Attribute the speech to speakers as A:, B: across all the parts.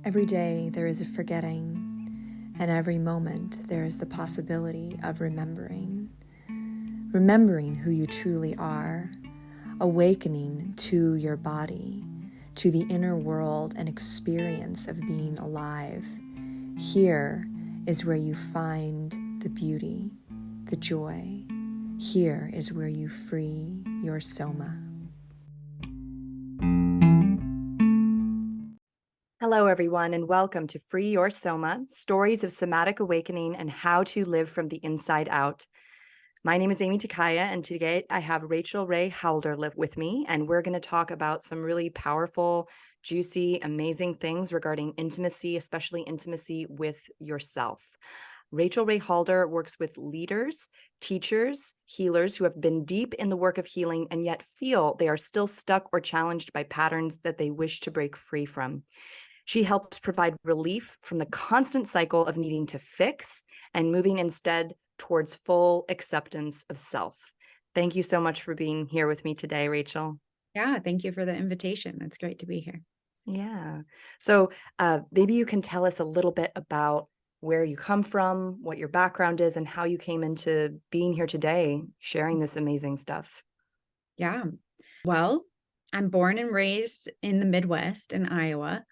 A: Every day there is a forgetting, and every moment there is the possibility of remembering. Remembering who you truly are, awakening to your body, to the inner world and experience of being alive. Here is where you find the beauty, the joy. Here is where you free your soma.
B: Hello, everyone, and welcome to Free Your Soma, Stories of Somatic Awakening and How to Live from the Inside Out. My name is Amy Takaya, and today I have Rachel Rae Halder live with me, and we're going to talk about some really powerful, juicy, amazing things regarding intimacy, especially intimacy with yourself. Rachel Rae Halder works with leaders, teachers, healers who have been deep in the work of healing and yet feel they are still stuck or challenged by patterns that they wish to break free from. She helps provide relief from the constant cycle of needing to fix and moving instead towards full acceptance of self. Thank you so much for being here with me today, Rachel.
C: Yeah, thank you for the invitation. It's great to be here.
B: Yeah. So maybe you can tell us a little bit about where you come from, what your background is, and how you came into being here today, sharing this amazing stuff.
C: Yeah. Well, I'm born and raised in the Midwest in Iowa.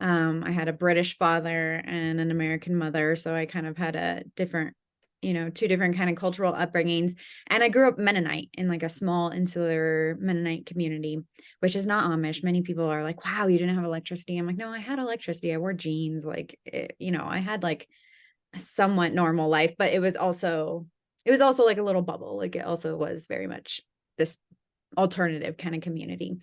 C: I had a British father and an American mother, so I kind of had a different, two different kind of cultural upbringings. And I grew up Mennonite in like a small insular Mennonite community, which is not Amish. Many people are like, wow, you didn't have electricity. I'm like, no, I had electricity. I wore jeans. I had like a somewhat normal life, but it was also like a little bubble. Like it also was very much this alternative kind of community.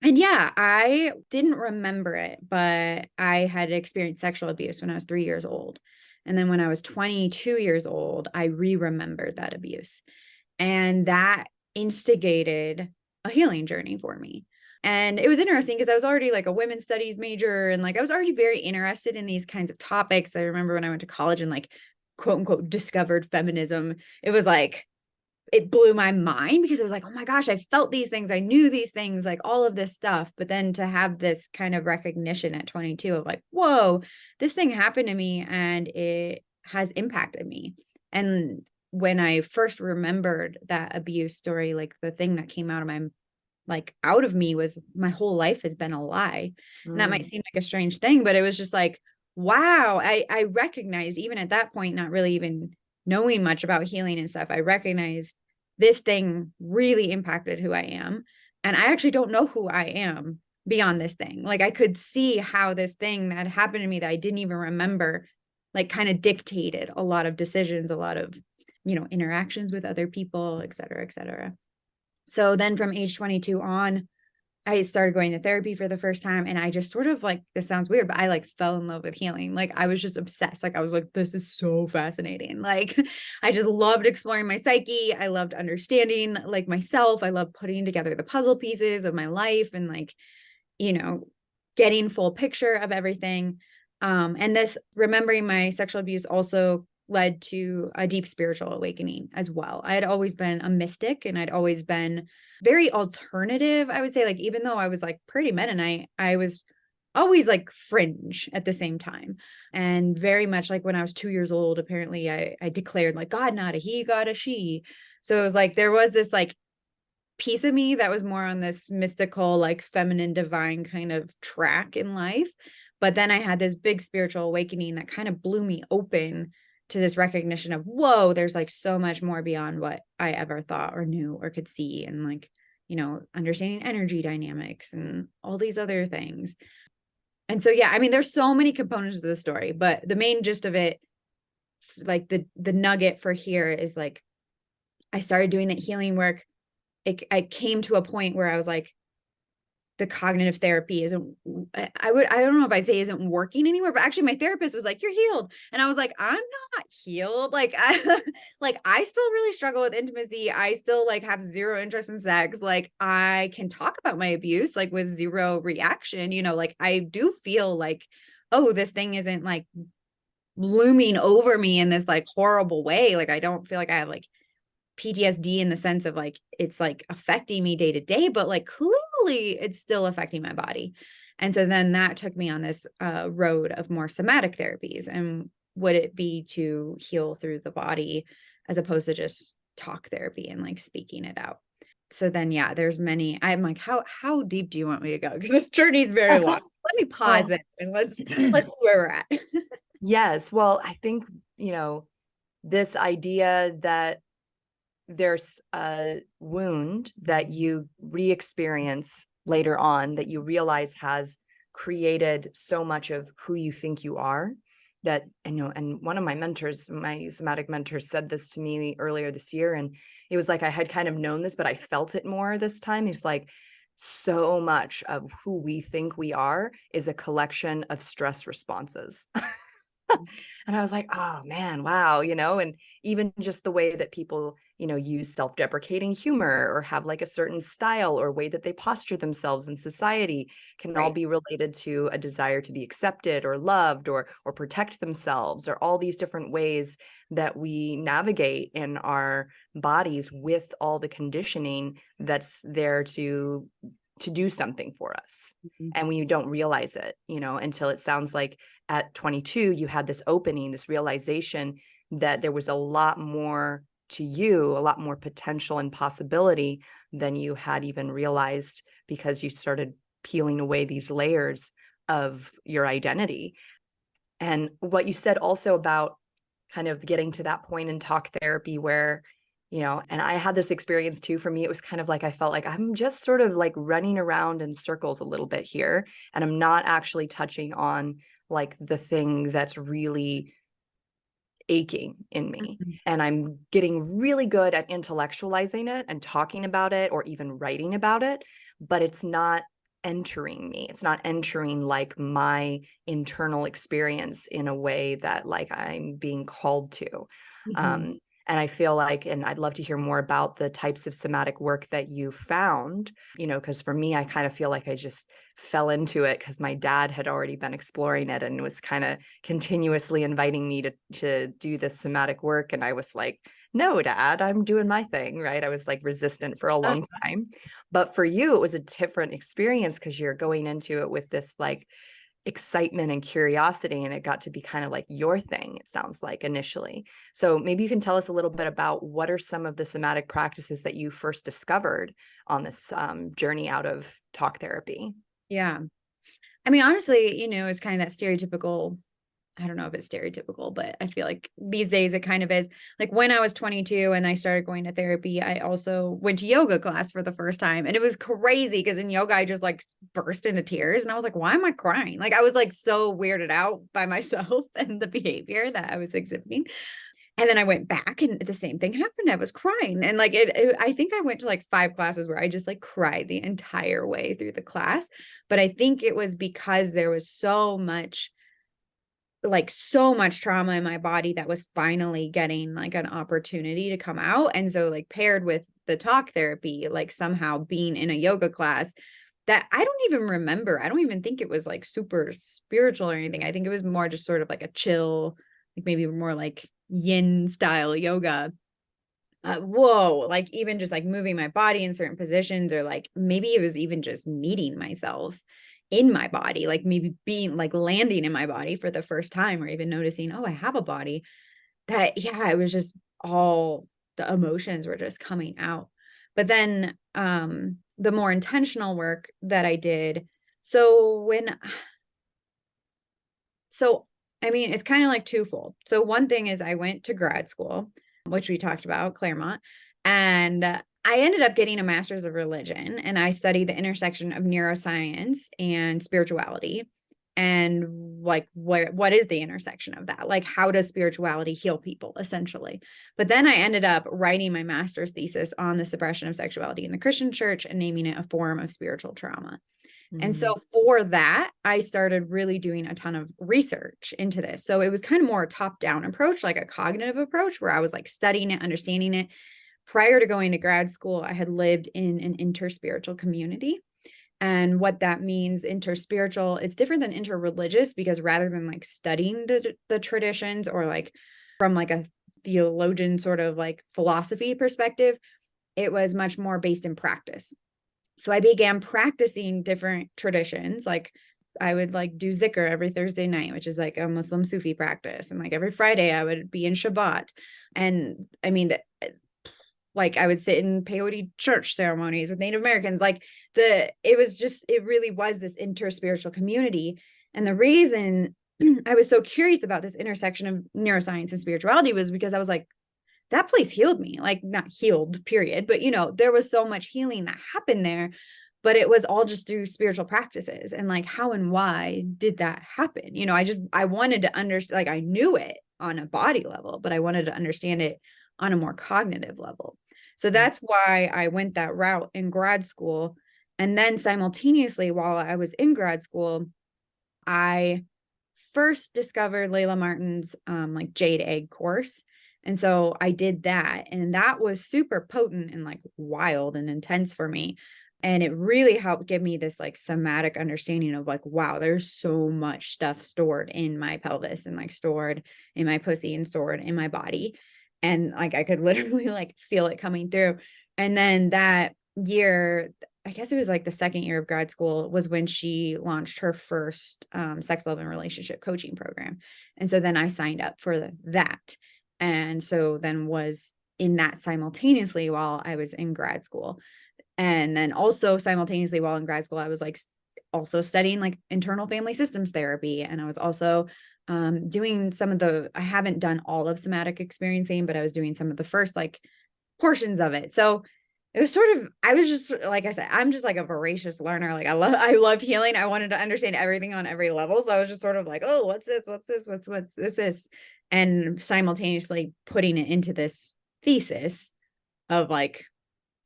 C: And yeah, I didn't remember it, but I had experienced sexual abuse when I was 3 years old. And then when I was 22 years old, I remembered that abuse. And that instigated a healing journey for me. And it was interesting because I was already like a women's studies major and like I was already very interested in these kinds of topics. I remember when I went to college and like quote unquote discovered feminism, it was like it blew my mind because I was like, oh my gosh, I felt these things. I knew these things, like all of this stuff. But then to have this kind of recognition at 22 of like, whoa, this thing happened to me and it has impacted me. And when I first remembered that abuse story, like the thing that came out of me was my whole life has been a lie. And that might seem like a strange thing, but it was just like, wow, I recognize even at that point, not really even knowing much about healing and stuff, I recognized this thing really impacted who I am. And I actually don't know who I am beyond this thing. Like I could see how this thing that happened to me that I didn't even remember, like kind of dictated a lot of decisions, a lot of, interactions with other people, et cetera, et cetera. So then from age 22 on, I started going to therapy for the first time. And I just sort of like, this sounds weird, but I like fell in love with healing. Like I was just obsessed. Like I was like, this is so fascinating. Like I just loved exploring my psyche. I loved understanding like myself. I loved putting together the puzzle pieces of my life and like, getting full picture of everything. And this remembering my sexual abuse also led to a deep spiritual awakening as well. I had always been a mystic and I'd always been very alternative. I would say like, even though I was like pretty Mennonite, I was always like fringe at the same time. And very much like when I was 2 years old, apparently I declared like God, not a he, God, a she. So it was like, there was this like piece of me that was more on this mystical, like feminine, divine kind of track in life. But then I had this big spiritual awakening that kind of blew me open to this recognition of, whoa, there's like so much more beyond what I ever thought or knew or could see. And like, understanding energy dynamics and all these other things. And so, yeah, I mean, there's so many components of the story, but the main gist of it, like the nugget for here is like, I started doing that healing work. I came to a point where I was like, the cognitive therapy I don't know if I'd say isn't working anymore, but actually my therapist was like, you're healed. And I was like, I'm not healed. Like I still really struggle with intimacy. I still like have zero interest in sex. Like I can talk about my abuse, like with zero reaction, like I do feel like, oh, this thing isn't like looming over me in this like horrible way. Like I don't feel like I have like PTSD in the sense of like, it's like affecting me day to day, but like clearly it's still affecting my body. And so then that took me on this road of more somatic therapies. And would it be to heal through the body as opposed to just talk therapy and like speaking it out? So then, yeah, there's many. I'm like, how deep do you want me to go? Because this journey is very long. Let me pause there and let's see where we're at.
B: Yes. Well, I think, this idea that there's a wound that you re-experience later on that you realize has created so much of who you think you are, that, and one of my mentors, my somatic mentors, said this to me earlier this year, and it was like I had kind of known this, but I felt it more this time. He's like, so much of who we think we are is a collection of stress responses. And I was like, oh man, wow, and even just the way that people, use self-deprecating humor or have like a certain style or way that they posture themselves in society can all be related to a desire to be accepted or loved or protect themselves, or all these different ways that we navigate in our bodies with all the conditioning that's there to do something for us. And we don't realize it, until it sounds like at 22, you had this opening, this realization that there was a lot more to you, a lot more potential and possibility than you had even realized, because you started peeling away these layers of your identity. And what you said also about kind of getting to that point in talk therapy where, and I had this experience too. For me, it was kind of like, I felt like I'm just sort of like running around in circles a little bit here. And I'm not actually touching on like the thing that's really aching in me. And I'm getting really good at intellectualizing it and talking about it or even writing about it, but it's not entering me. It's not entering like my internal experience in a way that like I'm being called to. And I feel like, and I'd love to hear more about the types of somatic work that you found, because for me, I kind of feel like I just fell into it because my dad had already been exploring it and was kind of continuously inviting me to do this somatic work. And I was like, no, Dad, I'm doing my thing, right? I was like resistant for a long time. But for you, it was a different experience because you're going into it with this like excitement and curiosity, and it got to be kind of like your thing, it sounds like, initially. So maybe you can tell us a little bit about what are some of the somatic practices that you first discovered on this journey out of talk therapy.
C: Yeah. I mean, honestly, it's kind of that stereotypical, I don't know if it's stereotypical, but I feel like these days it kind of is. Like when I was 22 and I started going to therapy, I also went to yoga class for the first time. And it was crazy because in yoga, I just like burst into tears. And I was like, why am I crying? Like I was like so weirded out by myself and the behavior that I was exhibiting. And then I went back and the same thing happened. I was crying. And like I think I went to like 5 classes where I just like cried the entire way through the class. But I think it was because there was so much trauma in my body that was finally getting like an opportunity to come out. And so like paired with the talk therapy, like somehow being in a yoga class that I don't even remember. I don't even think it was like super spiritual or anything. I think it was more just sort of like a chill, like maybe more like yin style yoga. Like even just like moving my body in certain positions, or like maybe it was even just meeting myself in my body, like maybe being like landing in my body for the first time, or even noticing, oh, I have a body. That, yeah, it was just all the emotions were just coming out. But then the more intentional work that I did, so I mean, it's kind of like twofold. So one thing is I went to grad school, which we talked about, Claremont, and I ended up getting a master's of religion, and I studied the intersection of neuroscience and spirituality. And like, what is the intersection of that? Like, how does spirituality heal people, essentially? But then I ended up writing my master's thesis on the suppression of sexuality in the Christian church and naming it a form of spiritual trauma. And so for that, I started really doing a ton of research into this. So it was kind of more a top-down approach, like a cognitive approach, where I was like studying it, understanding it. Prior to going to grad school, I had lived in an interspiritual community. And what that means, interspiritual, it's different than interreligious, because rather than like studying the traditions or like from like a theologian sort of like philosophy perspective, it was much more based in practice. So I began practicing different traditions, like I would like do zikr every Thursday night, which is like a Muslim Sufi practice. And like every Friday I would be in Shabbat. And I mean, like I would sit in peyote church ceremonies with Native Americans. Like it really was this interspiritual community. And the reason I was so curious about this intersection of neuroscience and spirituality was because I was like, that place healed me, like not healed, period. But, there was so much healing that happened there, but it was all just through spiritual practices. And like, how and why did that happen? I wanted to understand, like, I knew it on a body level, but I wanted to understand it on a more cognitive level. So that's why I went that route in grad school. And then simultaneously, while I was in grad school, I first discovered Layla Martin's like Jade Egg course. And so I did that, and that was super potent and like wild and intense for me. And it really helped give me this like somatic understanding of like, wow, there's so much stuff stored in my pelvis and like stored in my pussy and stored in my body. And like, I could literally like feel it coming through. And then that year, I guess it was like the second year of grad school, was when she launched her first sex, love, and relationship coaching program. And so then I signed up for that. And so then was in that simultaneously while I was in grad school. And then also simultaneously while in grad school, I was like also studying like internal family systems therapy. And I was also doing I haven't done all of somatic experiencing, but I was doing some of the first like portions of it. So it was I was just, like I said, I'm just like a voracious learner. Like I loved healing. I wanted to understand everything on every level. So I was just sort of like, oh, what's this? What's this? What's this? And simultaneously putting it into this thesis of like,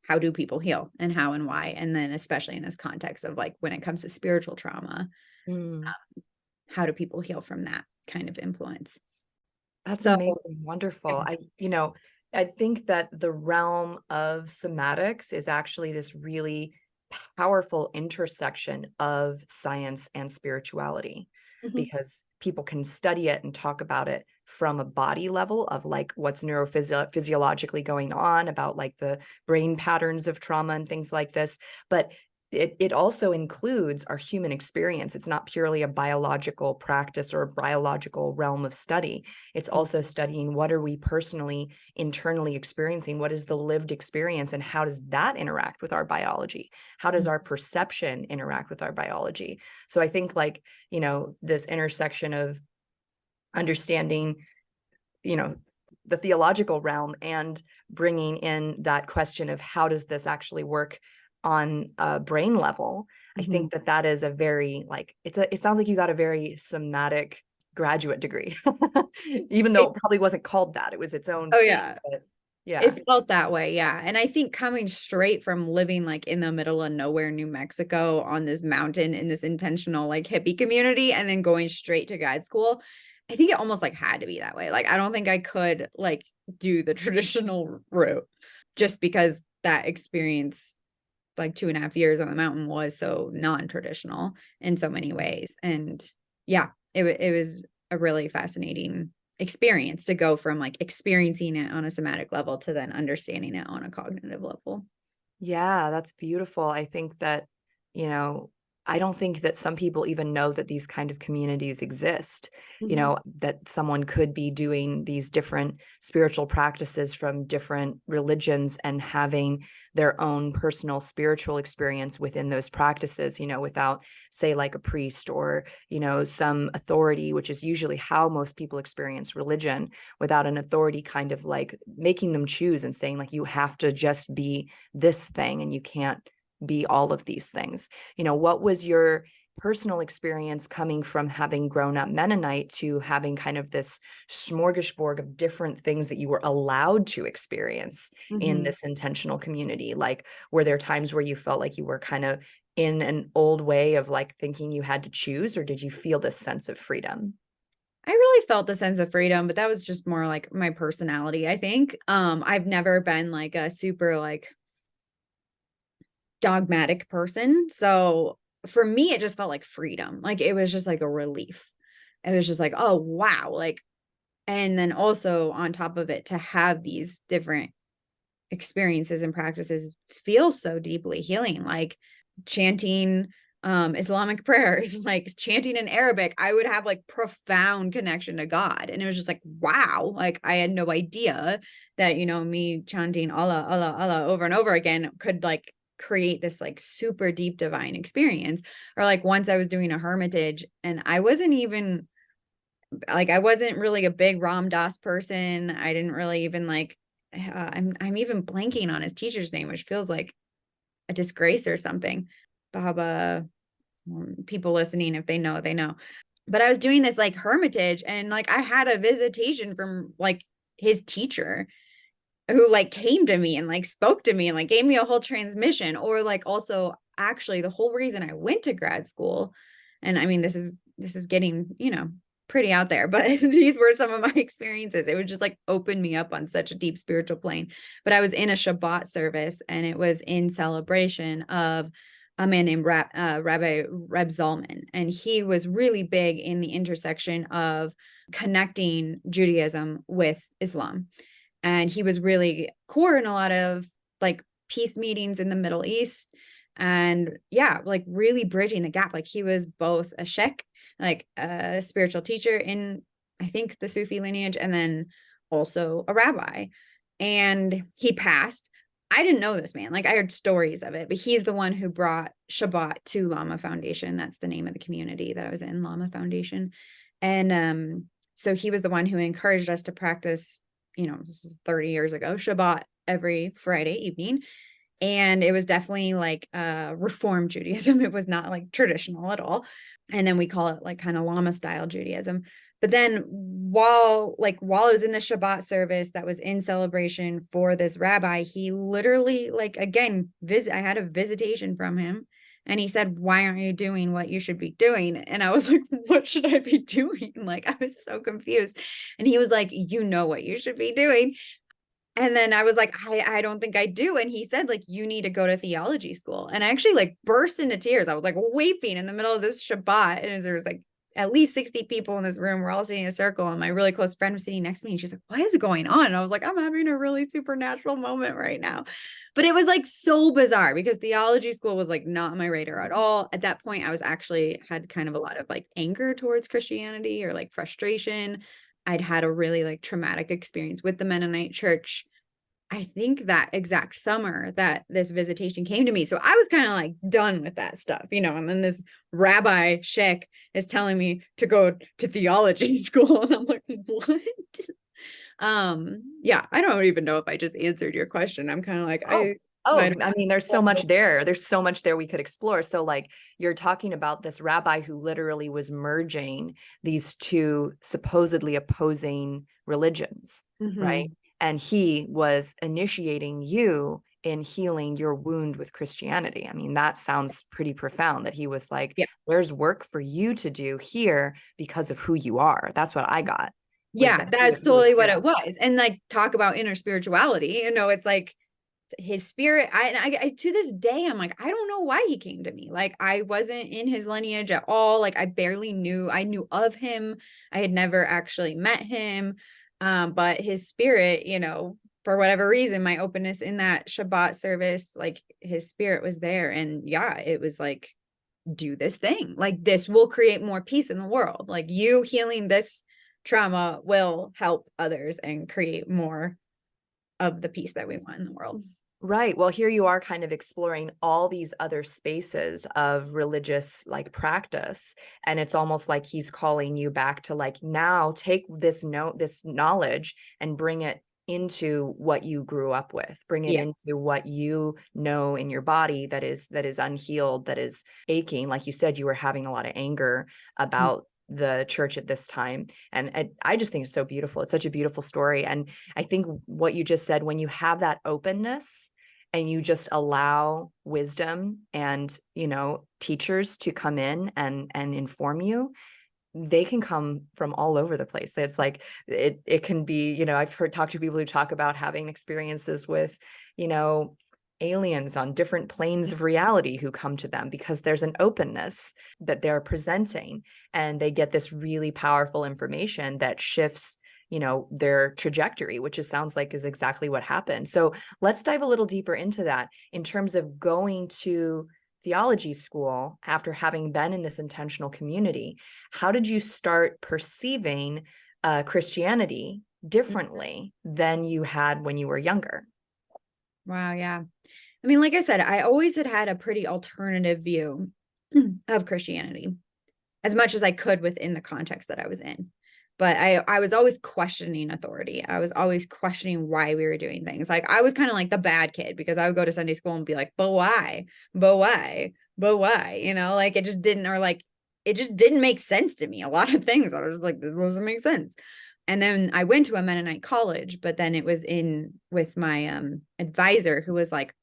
C: how do people heal and how and why? And then especially in this context of like, when it comes to spiritual trauma, how do people heal from that kind of influence?
B: That's amazing. Wonderful. I think that the realm of somatics is actually this really powerful intersection of science and spirituality, because people can study it and talk about it from a body level of like what's neurophysiologically going on, about like the brain patterns of trauma and things like this. But it also includes our human experience. It's not purely a biological practice or a biological realm of study. It's also studying what are we personally, internally experiencing? What is the lived experience, and how does that interact with our biology? How does our perception interact with our biology? So I think like, this intersection of understanding, the theological realm and bringing in that question of how does this actually work on a brain level. I think that is a very like, it sounds like you got a very somatic graduate degree, even though it probably wasn't called that. It was its own thing,
C: Yeah.
B: but yeah.
C: It felt that way. Yeah. And I think coming straight from living like in the middle of nowhere, New Mexico, on this mountain in this intentional like hippie community, and then going straight to grad school, I think it almost like had to be that way. Like, I don't think I could like do the traditional route, just because that experience, like 2.5 years on the mountain, was so non-traditional in so many ways. And yeah, it was a really fascinating experience to go from like experiencing it on a somatic level to then understanding it on a cognitive level.
B: Yeah, that's beautiful. I think that, I don't think that some people even know that these kind of communities exist, that someone could be doing these different spiritual practices from different religions and having their own personal spiritual experience within those practices, without, say, like a priest or, some authority, which is usually how most people experience religion, without an authority kind of like making them choose and saying like, you have to just be this thing and you can't be all of these things. What was your personal experience coming from having grown up Mennonite to having kind of this smorgasbord of different things that you were allowed to experience in this intentional community? Like, were there times where you felt like you were kind of in an old way of like thinking you had to choose, or did you feel this sense of freedom?
C: I really felt the sense of freedom, but that was just more like my personality, I think. I've never been like a super like dogmatic person. So for me, it just felt like freedom. Like, it was just like a relief. It was just like, oh, wow. Like, and then also on top of it, to have these different experiences and practices feel so deeply healing, like chanting Islamic prayers, like chanting in Arabic, I would have like profound connection to God. And it was just like, wow, like I had no idea that, me chanting Allah, Allah, Allah over and over again could like create this like super deep divine experience. Or like once I was doing a hermitage and I wasn't really a big Ram Dass person. I didn't really even like, I'm even blanking on his teacher's name, which feels like a disgrace or something. Baba, people listening, if they know, they know. But I was doing this like hermitage and like I had a visitation from like his teacher who like came to me and like spoke to me and like gave me a whole transmission. Or like also actually the whole reason I went to grad school, and I mean this is getting, pretty out there, but these were some of my experiences. It would just like open me up on such a deep spiritual plane. But I was in a Shabbat service and it was in celebration of a man named Rabbi Reb Zalman. And he was really big in the intersection of connecting Judaism with Islam. And he was really core in a lot of like peace meetings in the Middle East. And yeah, like really bridging the gap. Like he was both a sheikh, like a spiritual teacher in, I think, the Sufi lineage, and then also a rabbi. And he passed. I didn't know this man. Like I heard stories of it, but he's the one who brought Shabbat to Lama Foundation. That's the name of the community that I was in, Lama Foundation. And so he was the one who encouraged us to practice, this is 30 years ago, Shabbat every Friday evening. And it was definitely like Reform Judaism. It was not like traditional at all. And then we call it like kind of Lama style Judaism. But then while I was in the Shabbat service that was in celebration for this rabbi, he literally like, again, I had a visitation from him. And he said, why aren't you doing what you should be doing? And I was like, what should I be doing? Like, I was so confused. And he was like, you know what you should be doing. And then I was like, I don't think I do. And he said, like, you need to go to theology school. And I actually like burst into tears. I was like weeping in the middle of this Shabbat. And there was like at least 60 people in this room. We're all sitting in a circle. And my really close friend was sitting next to me. And she's like, what is going on? And I was like, I'm having a really supernatural moment right now. But it was like so bizarre because theology school was like not on my radar at all. At that point, I was actually had kind of a lot of like anger towards Christianity or like frustration. I'd had a really like traumatic experience with the Mennonite church. I think that exact summer that this visitation came to me. So I was kind of like done with that stuff, and then this rabbi sheikh is telling me to go to theology school. And I'm like, what? Yeah, I don't even know if I just answered your question. I'm kind of like,
B: I mean, there's so much there. There's so much there we could explore. So like you're talking about this rabbi who literally was merging these two supposedly opposing religions, right? And he was initiating you in healing your wound with Christianity. I mean, that sounds pretty profound that he was like,
C: yeah,
B: there's work for you to do here because of who you are. That's what I got.
C: Yeah, that's totally what it was. And like talk about inner spirituality, it's like his spirit. I to this day, I'm like, I don't know why he came to me. Like I wasn't in his lineage at all. Like I knew of him. I had never actually met him. But his spirit, for whatever reason, my openness in that Shabbat service, like his spirit was there. And yeah, it was like, do this thing. Like this will create more peace in the world. Like you healing this trauma will help others and create more of the peace that we want in the world.
B: Right. Well, here you are kind of exploring all these other spaces of religious like practice. And it's almost like he's calling you back to like, now take this knowledge and bring it into what you grew up with, bring it into what you know in your body that is unhealed, that is aching. Like you said, you were having a lot of anger about the church at this time. And I just think it's so beautiful. It's such a beautiful story. And I think what you just said, when you have that openness and you just allow wisdom and, teachers to come in and inform you, they can come from all over the place. It's like, it can be, I've talked to people who talk about having experiences with, aliens on different planes of reality who come to them because there's an openness that they're presenting, and they get this really powerful information that shifts, their trajectory, which sounds like is exactly what happened. So let's dive a little deeper into that in terms of going to theology school, after having been in this intentional community, how did you start perceiving Christianity differently than you had when you were younger?
C: Wow. Yeah. I mean, like I said, I always had a pretty alternative view of Christianity, as much as I could within the context that I was in. But I was always questioning authority. I was always questioning why we were doing things. Like I was kind of like the bad kid, because I would go to Sunday school and be like, but why? But why? But why? Like it just didn't, or like it just didn't make sense to me. A lot of things. I was like, this doesn't make sense. And then I went to a Mennonite college, but then it was in with my advisor, who was like,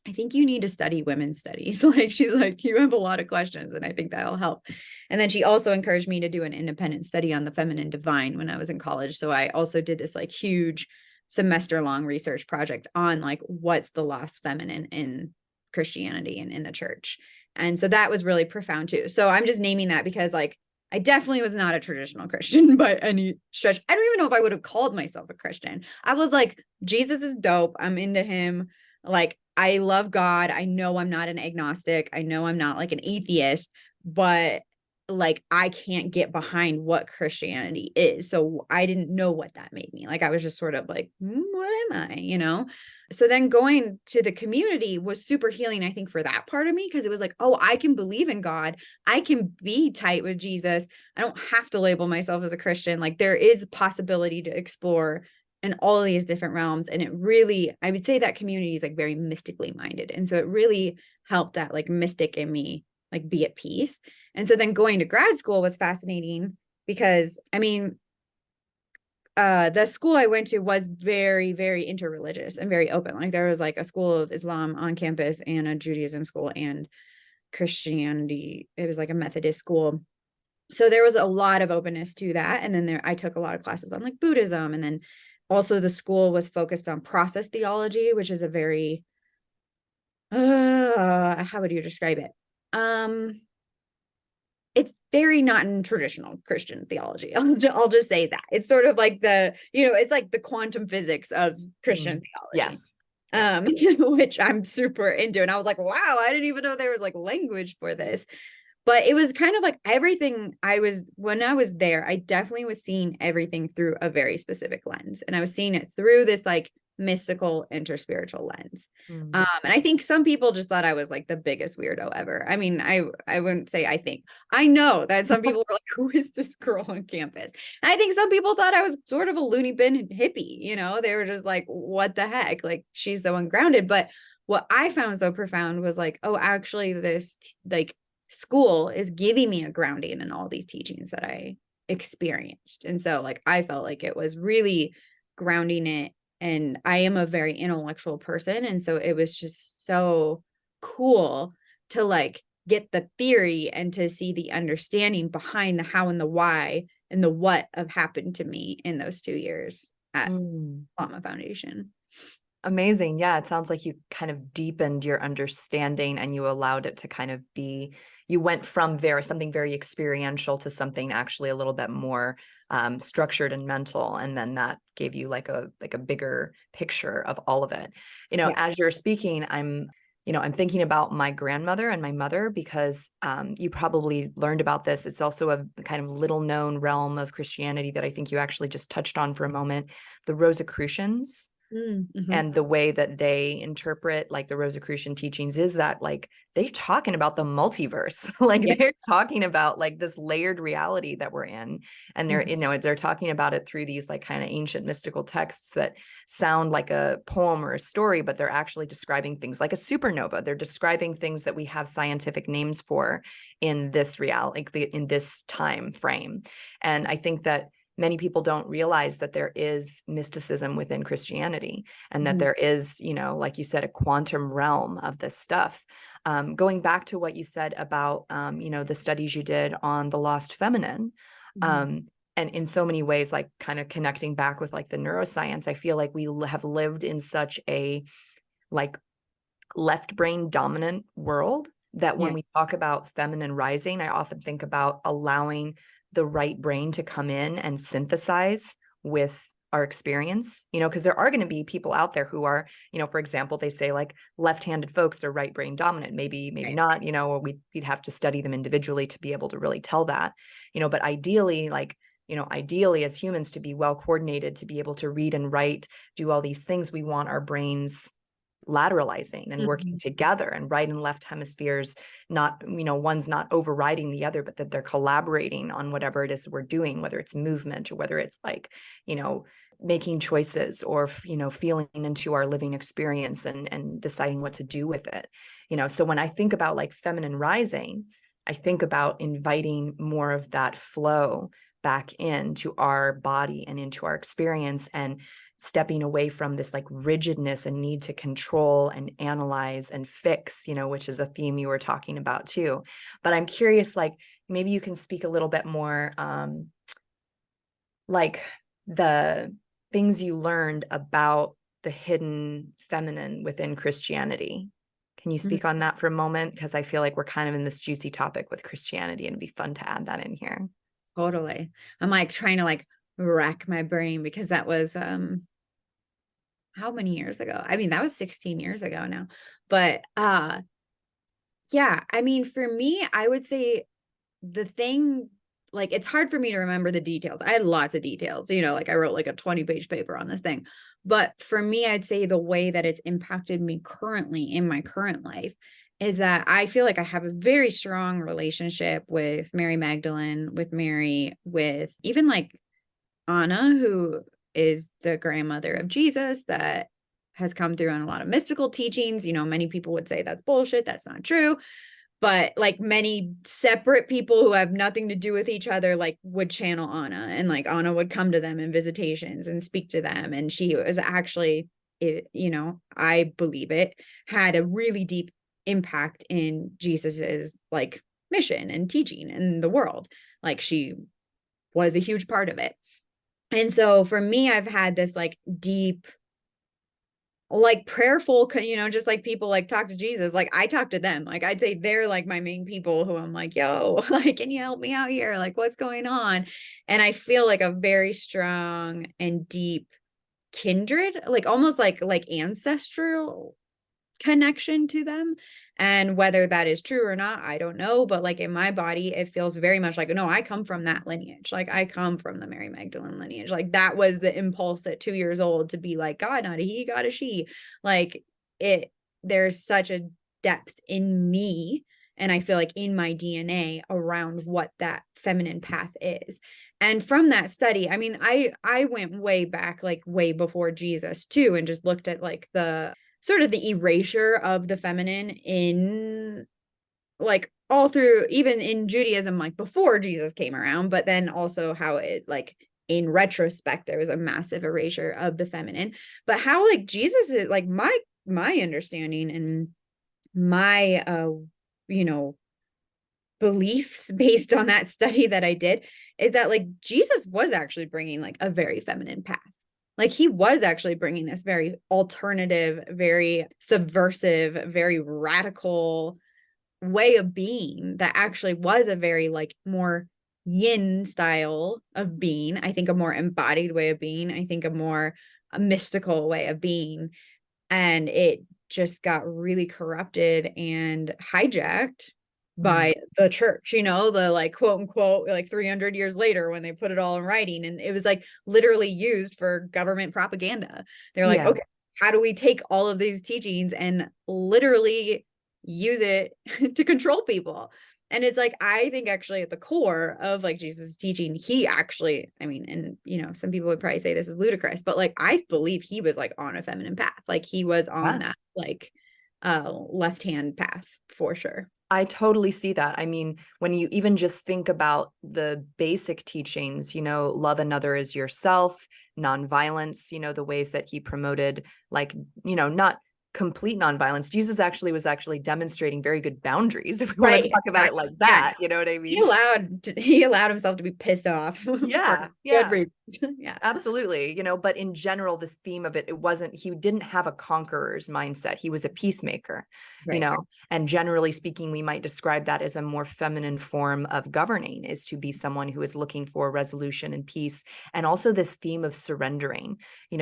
C: I think you need to study women's studies. Like, she's like, you have a lot of questions, and I think that'll help. And then she also encouraged me to do an independent study on the feminine divine when I was in college. So I also did this like huge semester long research project on like, what's the lost feminine in Christianity and in the church. And so that was really profound too. So I'm just naming that because like, I definitely was not a traditional Christian by any stretch. I don't even know if I would have called myself a Christian. I was like, Jesus is dope. I'm into him. Like, I love God. I know I'm not an agnostic. I know I'm not like an atheist, but like, I can't get behind what Christianity is. So I didn't know what that made me. Like, I was just sort of like, what am I? So then going to the community was super healing, I think, for that part of me, because it was like, oh, I can believe in God. I can be tight with Jesus. I don't have to label myself as a Christian. Like, there is possibility to explore in all these different realms. And it really, I would say that community is like very mystically minded. And so it really helped that like mystic in me, like be at peace. And so then going to grad school was fascinating because, I mean, the school I went to was very, very interreligious and very open. Like there was like a school of Islam on campus and a Judaism school and Christianity. It was like a Methodist school. So there was a lot of openness to that. And then I took a lot of classes on like Buddhism. And then also the school was focused on process theology, which is a very, how would you describe it? It's very not in traditional Christian theology. I'll just say that. It's sort of like it's like the quantum physics of Christian theology.
B: Yes.
C: Which I'm super into. And I was like, wow, I didn't even know there was like language for this. But it was kind of like everything when I was there, I definitely was seeing everything through a very specific lens. And I was seeing it through this like mystical interspiritual lens. And I think some people just thought I was like the biggest weirdo ever. I mean, I wouldn't say I know that some people were like, who is this girl on campus? And I think some people thought I was sort of a loony bin hippie, they were just like, what the heck? Like, she's so ungrounded. But what I found so profound was like, oh, actually this like school is giving me a grounding in all these teachings that I experienced. And so like, I felt like it was really grounding it. And I am a very intellectual person. And so it was just so cool to like get the theory and to see the understanding behind the how and the why and the what have happened to me in those 2 years at Plama Foundation.
B: Amazing. Yeah. It sounds like you kind of deepened your understanding and you allowed it to kind of be, you went from something very experiential to something actually a little bit more structured and mental. And then that gave you like a bigger picture of all of it.
C: Yeah.
B: As you're speaking, I'm thinking about my grandmother and my mother, because you probably learned about this. It's also a kind of little known realm of Christianity that I think you actually just touched on for a moment, the Rosicrucians. And the way that they interpret like the Rosicrucian teachings is that like they're talking about the multiverse. Like they're talking about like this layered reality that we're in. And they're talking about it through these like kind of ancient mystical texts that sound like a poem or a story, but they're actually describing things like a supernova. They're describing things that we have scientific names for in this reality, like in this time frame. And I think that many people don't realize that there is mysticism within Christianity and that there is, like you said, a quantum realm of this stuff. Going back to what you said about, the studies you did on the lost feminine, and in so many ways, like kind of connecting back with like the neuroscience, I feel like we have lived in such a like left brain dominant world that when we talk about feminine rising, I often think about allowing the right brain to come in and synthesize with our experience, because there are going to be people out there who are, for example, they say like left-handed folks are right brain dominant, maybe
C: Right.
B: not, or we'd have to study them individually to be able to really tell that, but ideally, like, ideally as humans, to be well coordinated, to be able to read and write, do all these things, we want our brains lateralizing and working together, and right and left hemispheres, not, one's not overriding the other, but that they're collaborating on whatever it is we're doing, whether it's movement or whether it's like, making choices, or, feeling into our living experience and deciding what to do with it. So when I think about like feminine rising, I think about inviting more of that flow back into our body and into our experience, and stepping away from this like rigidness and need to control and analyze and fix, which is a theme you were talking about too. But I'm curious, like, maybe you can speak a little bit more, like the things you learned about the hidden feminine within Christianity. Can you speak on that for a moment? Because I feel like we're kind of in this juicy topic with Christianity, and it'd be fun to add that in here.
C: Totally. I'm like trying to like rack my brain, because that was how many years ago? I mean, that was 16 years ago now. But yeah, I mean, for me, I would say the thing, like, it's hard for me to remember the details. I had lots of details, like I wrote like a 20-page paper on this thing. But for me, I'd say the way that it's impacted me currently in my current life is that I feel like I have a very strong relationship with Mary Magdalene, with Mary, with even like Anna, who is the grandmother of Jesus, that has come through on a lot of mystical teachings. Many people would say that's bullshit, that's not true. But like many separate people who have nothing to do with each other, like would channel Anna, and like Anna would come to them in visitations and speak to them. And she was actually, I believe it, had a really deep impact in Jesus's like mission and teaching in the world. Like she was a huge part of it. And so for me, I've had this like deep, like prayerful, just like people like talk to Jesus, like I talk to them. Like I'd say they're like my main people who I'm like, yo, like, can you help me out here? Like, what's going on? And I feel like a very strong and deep kindred, like almost like ancestral connection to them. And whether that is true or not, I don't know. But like in my body, it feels very much like, no, I come from that lineage. Like I come from the Mary Magdalene lineage. Like that was the impulse at 2 years old to be like, God, not a he, God, a she. Like there's such a depth in me. And I feel like in my DNA around what that feminine path is. And from that study, I mean, I went way back, like way before Jesus too, and just looked at like the sort of the erasure of the feminine in like all through, even in Judaism, like before Jesus came around, but then also how it like in retrospect, there was a massive erasure of the feminine. But how like Jesus is like my understanding and my beliefs based on that study that I did is that like Jesus was actually bringing like a very feminine path. Like he was actually bringing this very alternative, very subversive, very radical way of being that actually was a very like more yin style of being. I think a more embodied way of being. I think a mystical way of being. And it just got really corrupted and hijacked by the church, the like quote unquote, like 300 years later when they put it all in writing, and it was like literally used for government propaganda. They're like, okay, how do we take all of these teachings and literally use it to control people? And it's like, I think actually at the core of like Jesus' teaching, he actually, I mean, and some people would probably say this is ludicrous, but like, I believe he was like on a feminine path. Like he was on that like left-hand path for sure.
B: I totally see that. I mean, when you even just think about the basic teachings, love another as yourself, nonviolence, the ways that he promoted, like, not complete nonviolence. Jesus actually was demonstrating very good boundaries, if we want to talk about it like that. You know what I mean?
C: He allowed himself to be pissed off.
B: Yeah.
C: Good reasons. Yeah.
B: Absolutely. But in general, this theme of he didn't have a conqueror's mindset. He was a peacemaker,
C: Right.
B: and generally speaking, we might describe that as a more feminine form of governing, is to be someone who is looking for resolution and peace. And also this theme of surrendering,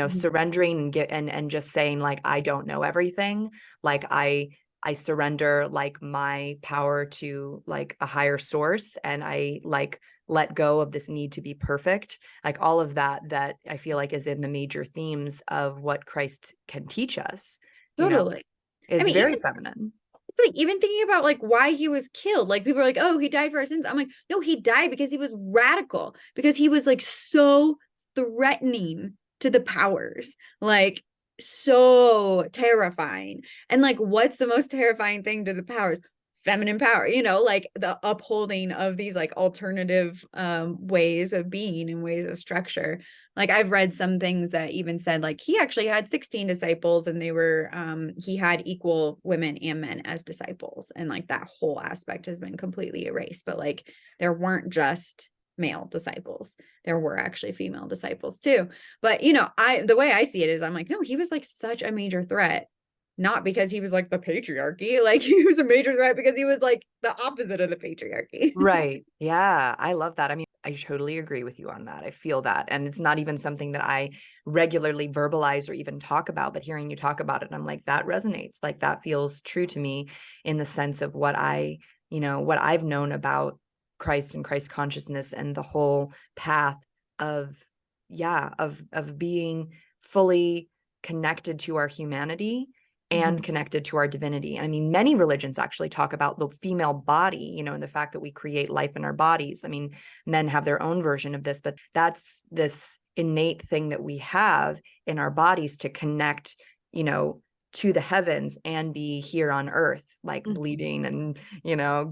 B: surrendering and just saying, like, I don't know everything. Like I surrender, like, my power to, like, a higher source, and I, like, let go of this need to be perfect. Like, all of that I feel like is in the major themes of what Christ can teach us,
C: Totally. I
B: is
C: mean,
B: very
C: even,
B: feminine.
C: it's like even thinking about like why he was killed. Like people are like, oh, he died for our sins. I'm like, no, he died because he was radical, because he was like so threatening to the powers, like so terrifying. And like, what's the most terrifying thing to the powers? Feminine power, like the upholding of these like alternative ways of being and ways of structure. Like I've read some things that even said like he actually had 16 disciples, and they were he had equal women and men as disciples, and like that whole aspect has been completely erased. But like there weren't just male disciples, there were actually female disciples too. But the way I see it is I'm like, no, he was like such a major threat, not because he was like the patriarchy, like he was a major threat because he was like the opposite of the patriarchy.
B: Right. Yeah. I love that. I mean, I totally agree with you on that. I feel that. And it's not even something that I regularly verbalize or even talk about, but hearing you talk about it, I'm like, that resonates. Like, that feels true to me in the sense of what I've known about Christ and Christ consciousness and the whole path of, of being fully connected to our humanity and connected to our divinity. I mean, many religions actually talk about the female body, and the fact that we create life in our bodies. I mean, men have their own version of this, but that's this innate thing that we have in our bodies to connect, to the heavens and be here on earth, like bleeding and,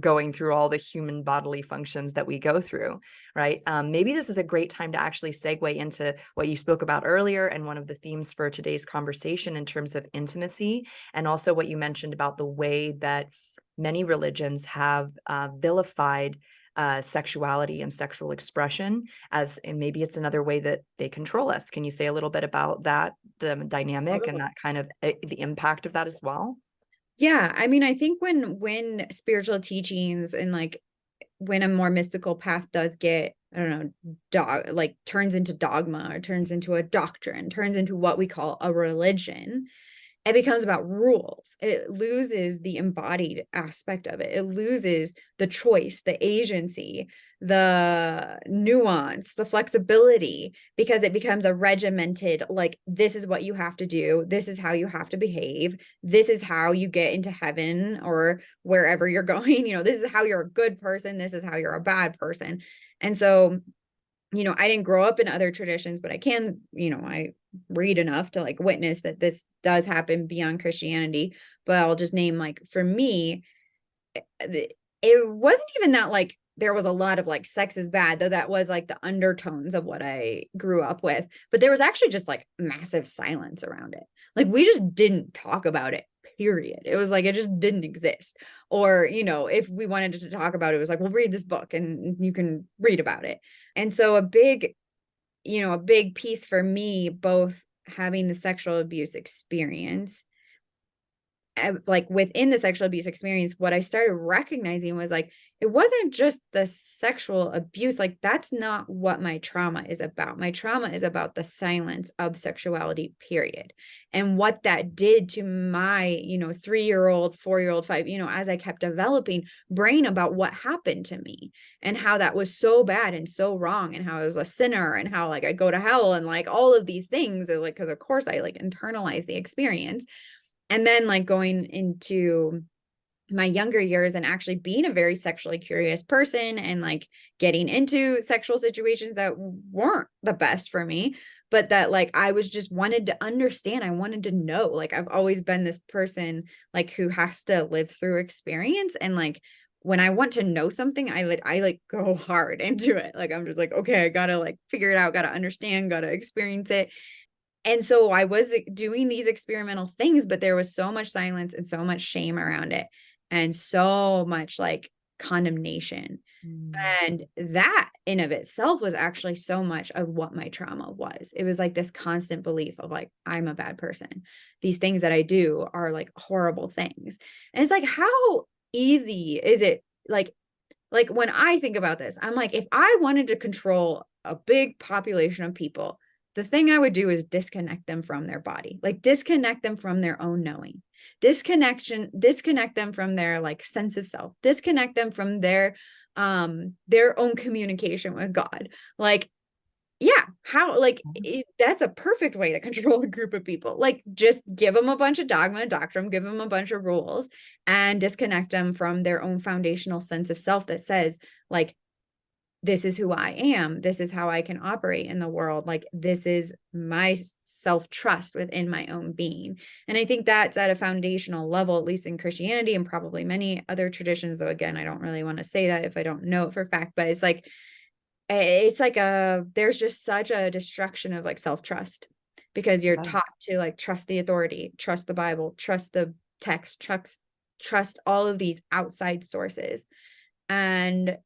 B: going through all the human bodily functions that we go through. Right. Maybe this is a great time to actually segue into what you spoke about earlier, and one of the themes for today's conversation in terms of intimacy, and also what you mentioned about the way that many religions have vilified sexuality and sexual expression and maybe it's another way that they control us. Can you say a little bit about that, the dynamic and that kind of the impact of that as well?
C: Yeah, I mean, I think when spiritual teachings and like when a more mystical path does get, I don't know, like turns into dogma or turns into a doctrine, turns into what we call a religion, it becomes about rules. It loses the embodied aspect of it. It loses the choice, the agency, the nuance, the flexibility, because it becomes a regimented, like, this is what you have to do. This is how you have to behave. This is how you get into heaven or wherever you're going. This is how you're a good person. This is how you're a bad person. And so, I didn't grow up in other traditions, but I can, I read enough to like witness that this does happen beyond Christianity. But I'll just name, like, for me, it wasn't even that like there was a lot of like sex is bad, though that was like the undertones of what I grew up with. But there was actually just like massive silence around it. Like we just didn't talk about it, period. It was like it just didn't exist. Or, if we wanted to talk about it, it was like, well, read this book and you can read about it. And so a big piece for me, both having the sexual abuse experience, like within the sexual abuse experience, what I started recognizing was like, it wasn't just the sexual abuse. Like, that's not what my trauma is about. My trauma is about the silence of sexuality, period. And what that did to my, 3-year-old, 4-year-old, 5, as I kept developing brain about what happened to me and how that was so bad and so wrong, and how I was a sinner and how like I go to hell and like all of these things, like, because of course I like internalized the experience. And then like going into my younger years and actually being a very sexually curious person and like getting into sexual situations that weren't the best for me, but that like I was just wanted to understand. I wanted to know. Like I've always been this person like who has to live through experience, and like when I want to know something, I like go hard into it. Like I'm just like, okay, I gotta like figure it out, gotta understand, gotta experience it. And so I was doing these experimental things, but there was so much silence and so much shame around it, and so much like condemnation. And that in of itself was actually so much of what my trauma was. It was like this constant belief of like, I'm a bad person. These things that I do are like horrible things. And it's like, how easy is it? Like when I think about this, I'm like, if I wanted to control a big population of people, the thing I would do is disconnect them from their body, like disconnect them from their own knowing, disconnect them from their like sense of self, disconnect them from their own communication with God. Like, yeah, how, like, that's a perfect way to control a group of people. Like, just give them a bunch of dogma and doctrine, give them a bunch of rules, and disconnect them from their own foundational sense of self that says, like, this is who I am. This is how I can operate in the world. Like, this is my self-trust within my own being. And I think that's at a foundational level, at least in Christianity and probably many other traditions, though, again, I don't really want to say that if I don't know it for a fact, but it's like there's just such a destruction of like self-trust, because you're taught to like trust the authority, trust the Bible, trust the text, trust all of these outside sources. And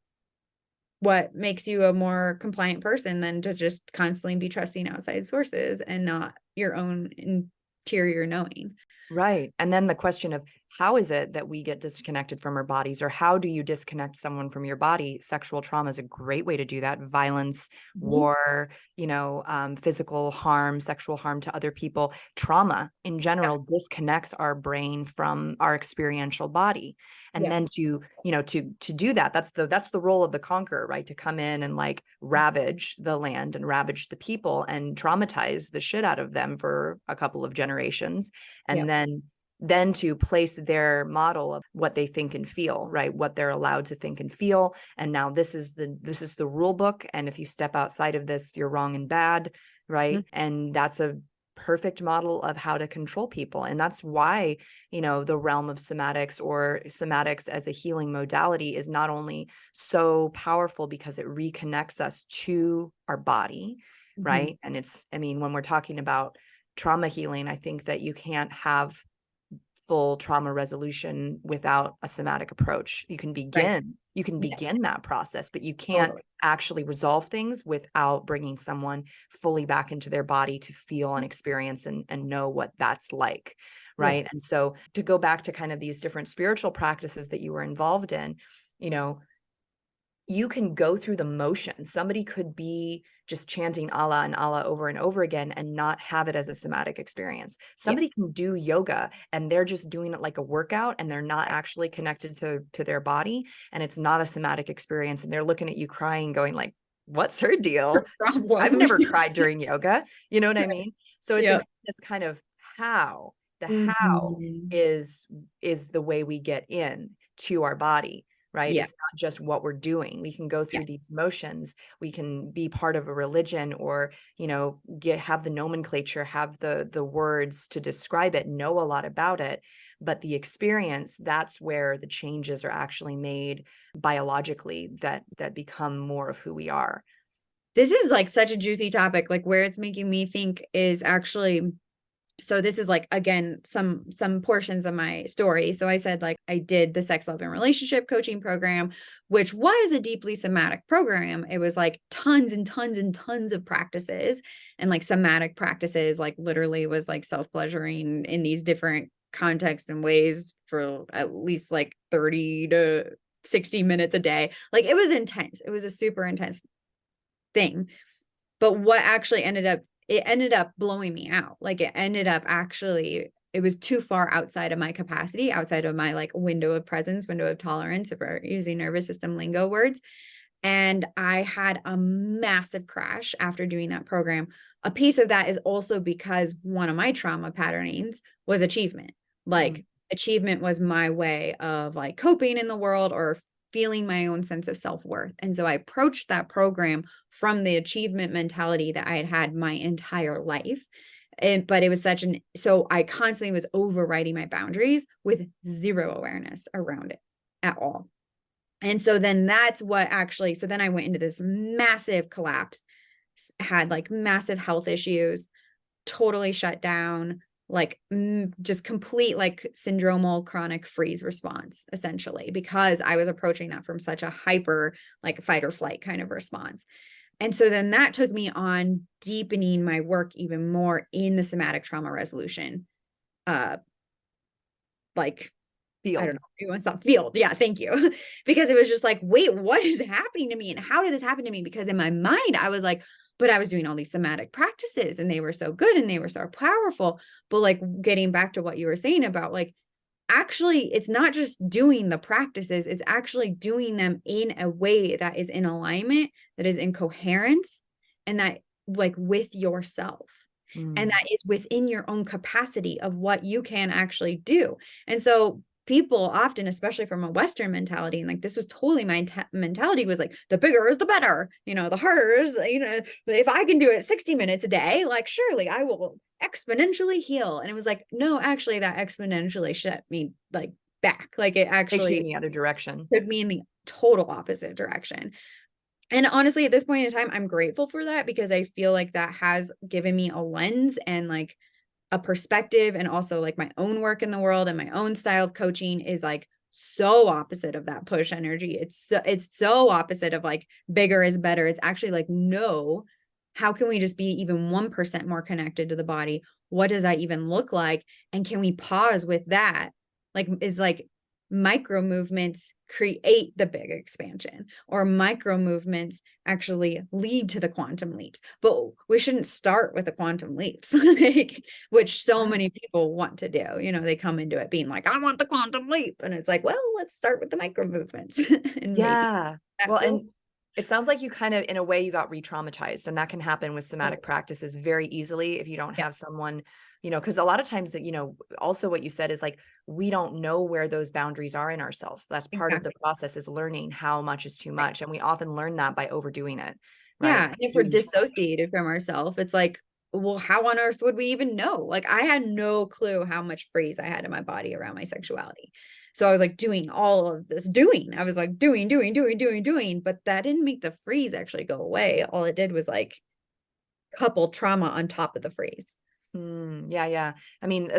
C: what makes you a more compliant person than to just constantly be trusting outside sources and not your own interior knowing?
B: Right. And then the question of how is it that we get disconnected from our bodies, or how do you disconnect someone from your body? Sexual trauma is a great way to do that. Violence, war, physical harm, sexual harm to other people, trauma in general disconnects our brain from our experiential body. And then to do that, that's the role of the conqueror, right? To come in and like ravage the land and ravage the people and traumatize the shit out of them for a couple of generations. And then to place their model of what they think and feel, right? What they're allowed to think and feel. And now this is the rule book. And if you step outside of this, you're wrong and bad, right? And that's a perfect model of how to control people. And that's why, the realm of somatics, or somatics as a healing modality, is not only so powerful because it reconnects us to our body, right? And when we're talking about trauma healing, I think that you can't have full trauma resolution without a somatic approach. You can begin that process, but you can't actually resolve things without bringing someone fully back into their body to feel and experience and know what that's like, right? And so to go back to kind of these different spiritual practices that you were involved in, you can go through the motions. Somebody could be just chanting Allah and Allah over and over again and not have it as a somatic experience. Somebody can do yoga and they're just doing it like a workout and they're not actually connected to their body, and it's not a somatic experience, and they're looking at you crying going like, what's her deal? I've never cried during yoga. You know what I mean? So it's this kind of how. The how is the way we get in to our body. Right. It's not just what we're doing. We can go through these motions. We can be part of a religion, or, have the nomenclature, have the words to describe it, know a lot about it. But the experience, that's where the changes are actually made biologically that become more of who we are.
C: This is like such a juicy topic, like where it's making me think is actually, so this is like, again, some portions of my story. So I said, like, I did the sex, love, and relationship coaching program, which was a deeply somatic program. It was like tons and tons and tons of practices, and like somatic practices, like literally was like self-pleasuring in these different contexts and ways for at least like 30 to 60 minutes a day. Like, it was intense. It was a super intense thing. But what actually ended up blowing me out. Like, it was too far outside of my capacity, outside of my like window of presence, window of tolerance, if we're using nervous system lingo words. And I had a massive crash after doing that program. A piece of that is also because one of my trauma patternings was achievement. Like, achievement was my way of like coping in the world or feeling my own sense of self-worth. And so I approached that program from the achievement mentality that I had had my entire life. But it was so I constantly was overriding my boundaries with zero awareness around it at all. And so then then I went into this massive collapse, had like massive health issues, totally shut down, like just complete like syndromal chronic freeze response, essentially, because I was approaching that from such a hyper like fight or flight kind of response. And so then that took me on deepening my work even more in the somatic trauma resolution, like
B: Field.
C: I don't know, you want to stop field. Yeah, thank you. Because it was just like, wait, what is happening to me? And how did this happen to me? Because in my mind, I was like, but I was doing all these somatic practices and they were so good and they were so powerful. But like getting back to what you were saying about like, actually, it's not just doing the practices, it's actually doing them in a way that is in alignment, that is in coherence, and that like with yourself. And that is within your own capacity of what you can actually do. And so people often, especially from a Western mentality, and like this was totally my mentality, was like the bigger is the better, the harder is, if I can do it 60 minutes a day, like surely I will exponentially heal. And it was like, no, actually that exponentially shut me like back. Like it actually
B: takes you in the other direction.
C: took me in the total opposite direction. And honestly, at this point in time, I'm grateful for that, because I feel like that has given me a lens and like a perspective, and also like my own work in the world and my own style of coaching is like so opposite of that push energy. It's so opposite of like bigger is better. It's actually like, no, how can we just be even 1% more connected to the body? What does that even look like? And can we pause with that? Like, is like micro movements create the big expansion, or micro movements actually lead to the quantum leaps. But we shouldn't start with the quantum leaps, like, which so many people want to do. They come into it being like, I want the quantum leap. And it's like, well, let's start with the micro movements. And
B: Yeah. Well,
C: and
B: and it sounds like you kind of, in a way, you got re-traumatized, and that can happen with somatic practices very easily if you don't have someone, because a lot of times, also what you said is like, we don't know where those boundaries are in ourselves. That's part of the process, is learning how much is too much. And we often learn that by overdoing it. Right.
C: Yeah. And if we're dissociated from ourselves, it's like, well, how on earth would we even know? Like I had no clue how much freeze I had in my body around my sexuality. So I was like doing all of this I was like doing, but that didn't make the freeze actually go away. All it did was like couple trauma on top of the freeze.
B: Yeah. Yeah. I mean,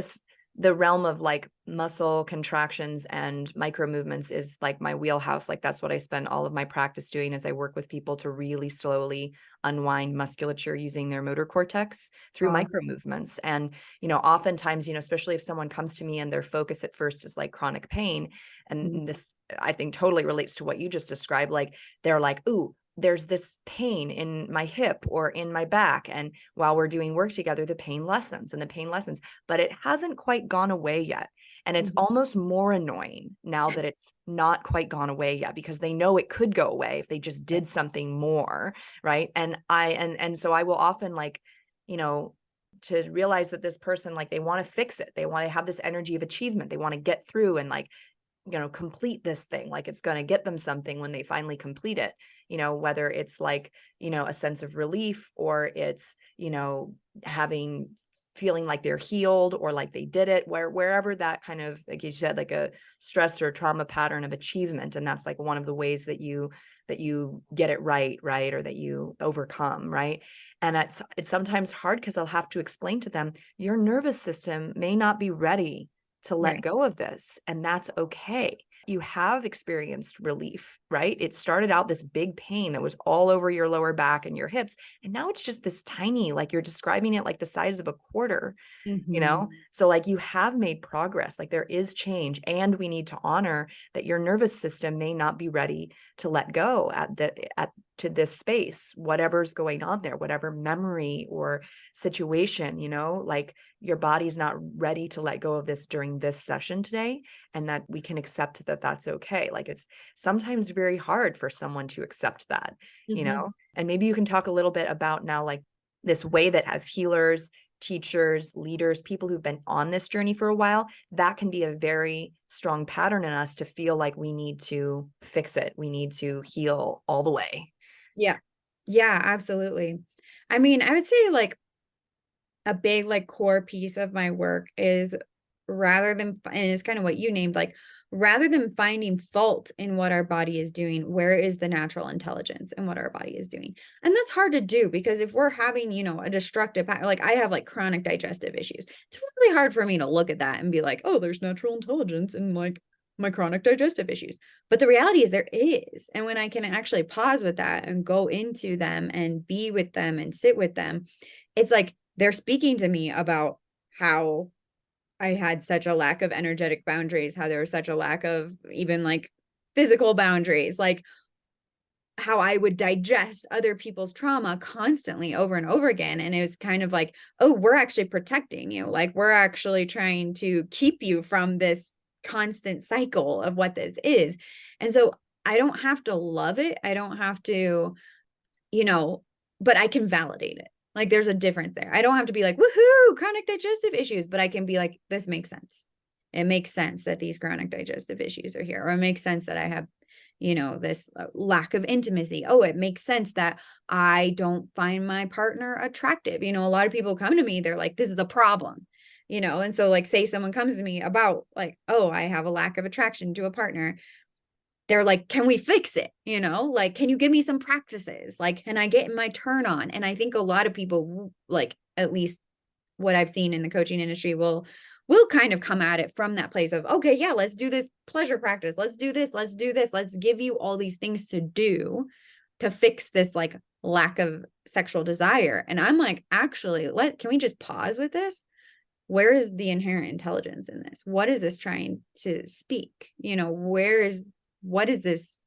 B: the realm of like muscle contractions and micro movements is like my wheelhouse. Like that's what I spend all of my practice doing, as I work with people to really slowly unwind musculature using their motor cortex through micro movements. And, oftentimes, especially if someone comes to me and their focus at first is like chronic pain, and this I think totally relates to what you just described. Like they're like, ooh, there's this pain in my hip or in my back. And while we're doing work together, the pain lessens, but it hasn't quite gone away yet. And it's almost more annoying now that it's not quite gone away yet, because they know it could go away if they just did something more. Right. And so I will often like, to realize that this person, like, they want to fix it. They want to have this energy of achievement. They want to get through and like, complete this thing, like it's going to get them something when they finally complete it, whether it's like, a sense of relief, or it's, feeling like they're healed, or like they did it, wherever that kind of, like you said, like a stress or trauma pattern of achievement. And that's like one of the ways that you get it right, or that you overcome. Right. And it's sometimes hard, because I'll have to explain to them, your nervous system may not be ready to let go of this. And that's okay. You have experienced relief, right? It started out this big pain that was all over your lower back and your hips. And now it's just this tiny, like you're describing it like the size of a quarter, So like you have made progress, like there is change, and we need to honor that your nervous system may not be ready to let go to this space, whatever's going on there, whatever memory or situation, like your body's not ready to let go of this during this session today, and that we can accept that that's okay. Like it's sometimes very hard for someone to accept that, and maybe you can talk a little bit about now, like this way that as healers, teachers, leaders, people who've been on this journey for a while, that can be a very strong pattern in us to feel like we need to fix it. We need to heal all the way.
C: Yeah. Yeah, absolutely. I mean, I would say like a big like core piece of my work is, rather than, and it's kind of what you named, like rather than finding fault in what our body is doing, where is the natural intelligence in what our body is doing? And that's hard to do, because if we're having, a destructive, like I have like chronic digestive issues, it's really hard for me to look at that and be like, oh, there's natural intelligence in like my chronic digestive issues. But the reality is there is. And when I can actually pause with that and go into them and be with them and sit with them, it's like they're speaking to me about how I had such a lack of energetic boundaries, how there was such a lack of even like physical boundaries, like how I would digest other people's trauma constantly over and over again. And it was kind of like, oh, we're actually protecting you. Like we're actually trying to keep you from this constant cycle of what this is. And so I don't have to love it. I don't have to, but I can validate it. Like there's a difference there. I don't have to be like, woohoo, chronic digestive issues, but I can be like, this makes sense. It makes sense that these chronic digestive issues are here, or it makes sense that I have, this lack of intimacy. Oh, it makes sense that I don't find my partner attractive. A lot of people come to me, they're like, this is a problem, and so like, say someone comes to me about like, oh, I have a lack of attraction to a partner. They're like, can we fix it? Like, can you give me some practices? Like, can I get my turn on? And I think a lot of people, like, at least what I've seen in the coaching industry, will kind of come at it from that place of, okay, yeah, let's do this pleasure practice. Let's do this. Let's do this. Let's give you all these things to do to fix this like lack of sexual desire. And I'm like, actually, can we just pause with this? Where is the inherent intelligence in this? What is this trying to speak? What is this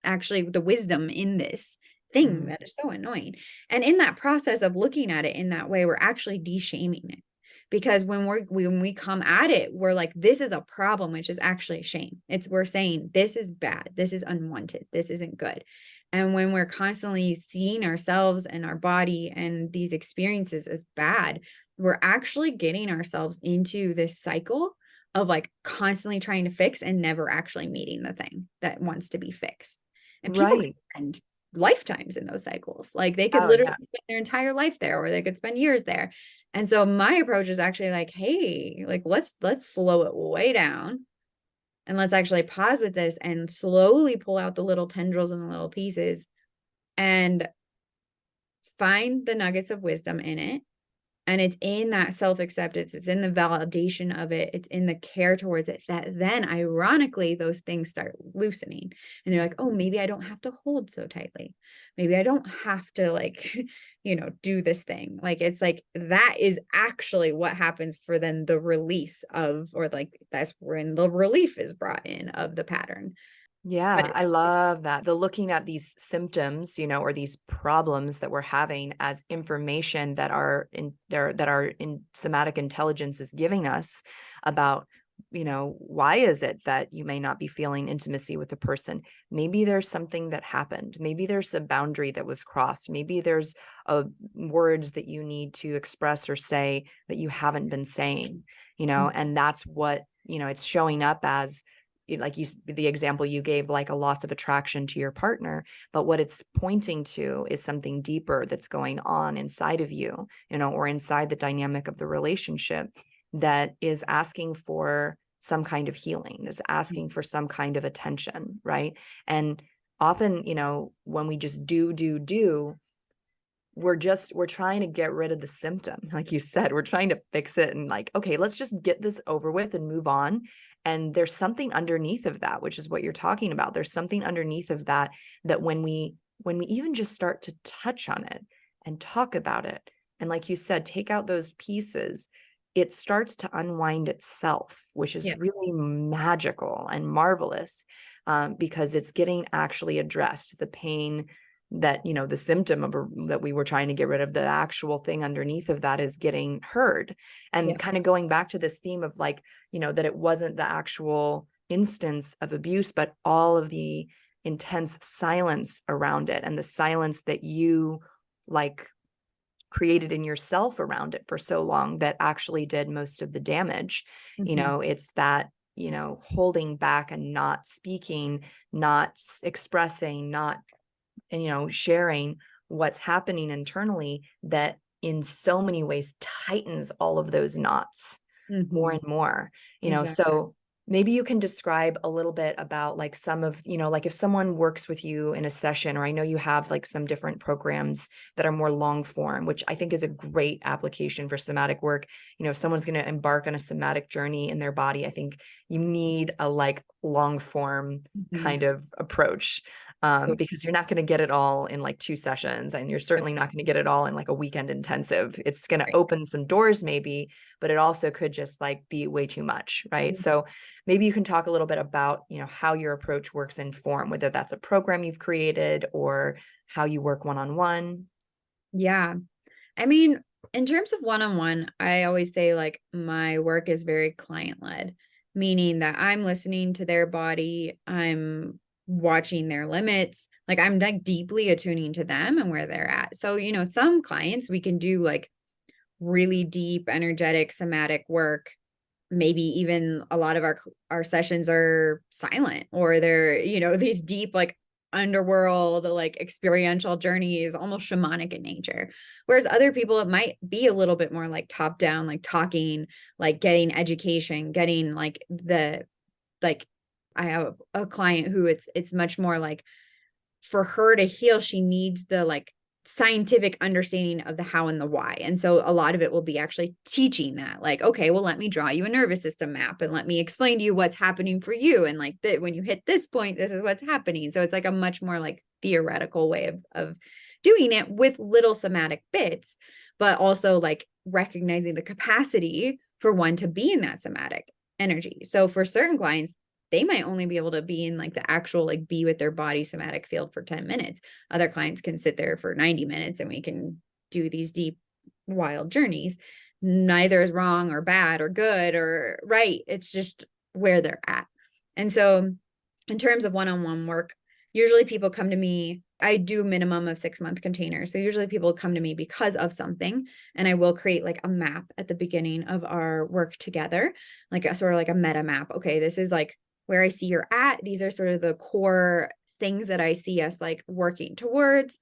C: actually, the wisdom in this thing that is so annoying? And in that process of looking at it in that way, we're actually de-shaming it. Because when we come at it, we're like, this is a problem, which is actually shame. We're saying this is bad, this is unwanted, this isn't good. And when we're constantly seeing ourselves and our body and these experiences as bad, we're actually getting ourselves into this cycle of like constantly trying to fix and never actually meeting the thing that wants to be fixed. And people can spend lifetimes in those cycles. Like they could literally spend their entire life there, or they could spend years there. And so my approach is actually like, hey, like let's slow it way down, and let's actually pause with this and slowly pull out the little tendrils and the little pieces and find the nuggets of wisdom in it. And it's in that self-acceptance, it's in the validation of it, it's in the care towards it, that then ironically those things start loosening. And you're like, oh, maybe I don't have to hold so tightly. Maybe I don't have to like, do this thing. Like, it's like, that is actually what happens for then the release of, or like, that's when the relief is brought in of the pattern.
B: Yeah, I love that. The looking at these symptoms, or these problems that we're having as information that our somatic intelligence is giving us about, why is it that you may not be feeling intimacy with a person? Maybe there's something that happened. Maybe there's a boundary that was crossed. Maybe there's words that you need to express or say that you haven't been saying, and that's what, it's showing up as, like the example you gave, like a loss of attraction to your partner, but what it's pointing to is something deeper that's going on inside of you, or inside the dynamic of the relationship, that is asking for some kind of healing, that's asking for some kind of attention, right? And often, when we just do, we're trying to get rid of the symptom. Like you said, we're trying to fix it and like, okay, let's just get this over with and move on. And there's something underneath of that, which is what you're talking about. There's something underneath of that when we even just start to touch on it and talk about it, and like you said, take out those pieces, it starts to unwind itself, which is really magical and marvelous, because it's getting actually addressed. The pain that, the symptom of that we were trying to get rid of, the actual thing underneath of that is getting heard. And kind of going back to this theme of like, that it wasn't the actual instance of abuse, but all of the intense silence around it, and the silence that you like created in yourself around it for so long, that actually did most of the damage. It's that, holding back and not speaking, not expressing, not, sharing what's happening internally, that in so many ways tightens all of those knots more and more,
C: Exactly.
B: So Maybe you can describe a little bit about like some of, like if someone works with you in a session, or I know you have like some different programs that are more long form, which I think is a great application for somatic work. If someone's going to embark on a somatic journey in their body, I think you need a like long form kind of approach. Because you're not going to get it all in like 2 sessions, and you're certainly not going to get it all in like a weekend intensive. It's going to open some doors maybe, but it also could just like be way too much, right? So maybe you can talk a little bit about, how your approach works in form, whether that's a program you've created or how you work one-on-one.
C: Yeah. I mean, in terms of one-on-one, I always say like my work is very client-led, meaning that I'm listening to their body, I'm watching their limits, like I'm like deeply attuning to them and where they're at. So, some clients we can do like really deep, energetic, somatic work. Maybe even a lot of our sessions are silent, or they're, these deep, like underworld, like experiential journeys, almost shamanic in nature. Whereas other people, it might be a little bit more like top down, like talking, like getting education, getting like I have a client who it's much more like for her to heal, she needs the like scientific understanding of the how and the why. And so a lot of it will be actually teaching that, like, okay, well, let me draw you a nervous system map and let me explain to you what's happening for you. And like that, when you hit this point, this is what's happening. So it's like a much more like theoretical way of doing it with little somatic bits, but also like recognizing the capacity for one to be in that somatic energy. So for certain clients, they might only be able to be in like the actual, like be with their body somatic field for 10 minutes. Other clients can sit there for 90 minutes and we can do these deep, wild journeys. Neither is wrong or bad or good or right. It's just where they're at. And so in terms of one-on-one work, usually people come to me. I do minimum of 6-month containers. So usually people come to me because of something, and I will create like a map at the beginning of our work together, like a sort of like a meta map. Okay, this is like where I see you're at. These are sort of the core things that I see us like working towards.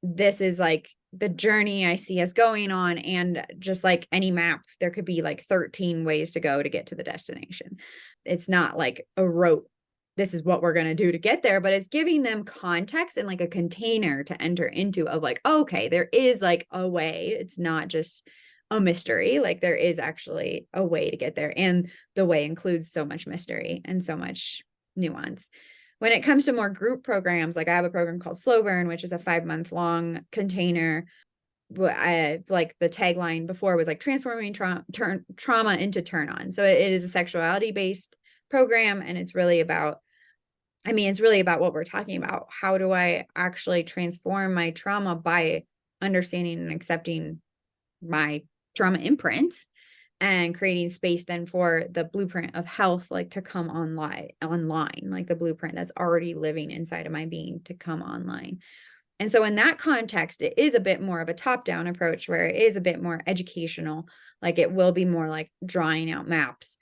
C: This is like the journey I see us going on. And just like any map, there could be like 13 ways to go to get to the destination. It's not like a rote, this is what we're going to do to get there, but it's giving them context and like a container to enter into of like, okay, there is like a way. It's not just a mystery. Like there is actually a way to get there. And the way includes so much mystery and so much nuance. When it comes to more group programs, like I have a program called Slow Burn, which is a 5-month long container. I like the tagline before was like transforming trauma into turn on. So it is a sexuality based program. And it's really about what we're talking about. How do I actually transform my trauma by understanding and accepting my trauma imprints and creating space then for the blueprint of health, like to come online, like the blueprint that's already living inside of my being to come online. And so in that context, it is a bit more of a top-down approach where it is a bit more educational. Like it will be more like drawing out maps,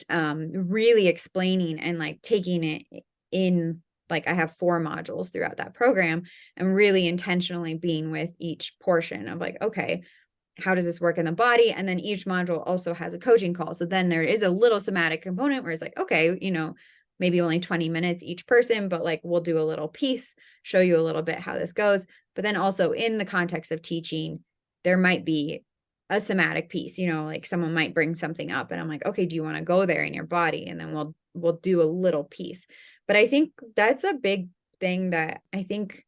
C: really explaining and like taking it in, like I have 4 modules throughout that program, and really intentionally being with each portion of like, okay, how does this work in the body? And then each module also has a coaching call. So then there is a little somatic component where it's like, okay, maybe only 20 minutes each person, but like we'll do a little piece, show you a little bit how this goes. But then also in the context of teaching, there might be a somatic piece, like someone might bring something up and I'm like, okay, do you want to go there in your body? And then we'll do a little piece. But I think that's a big thing that I think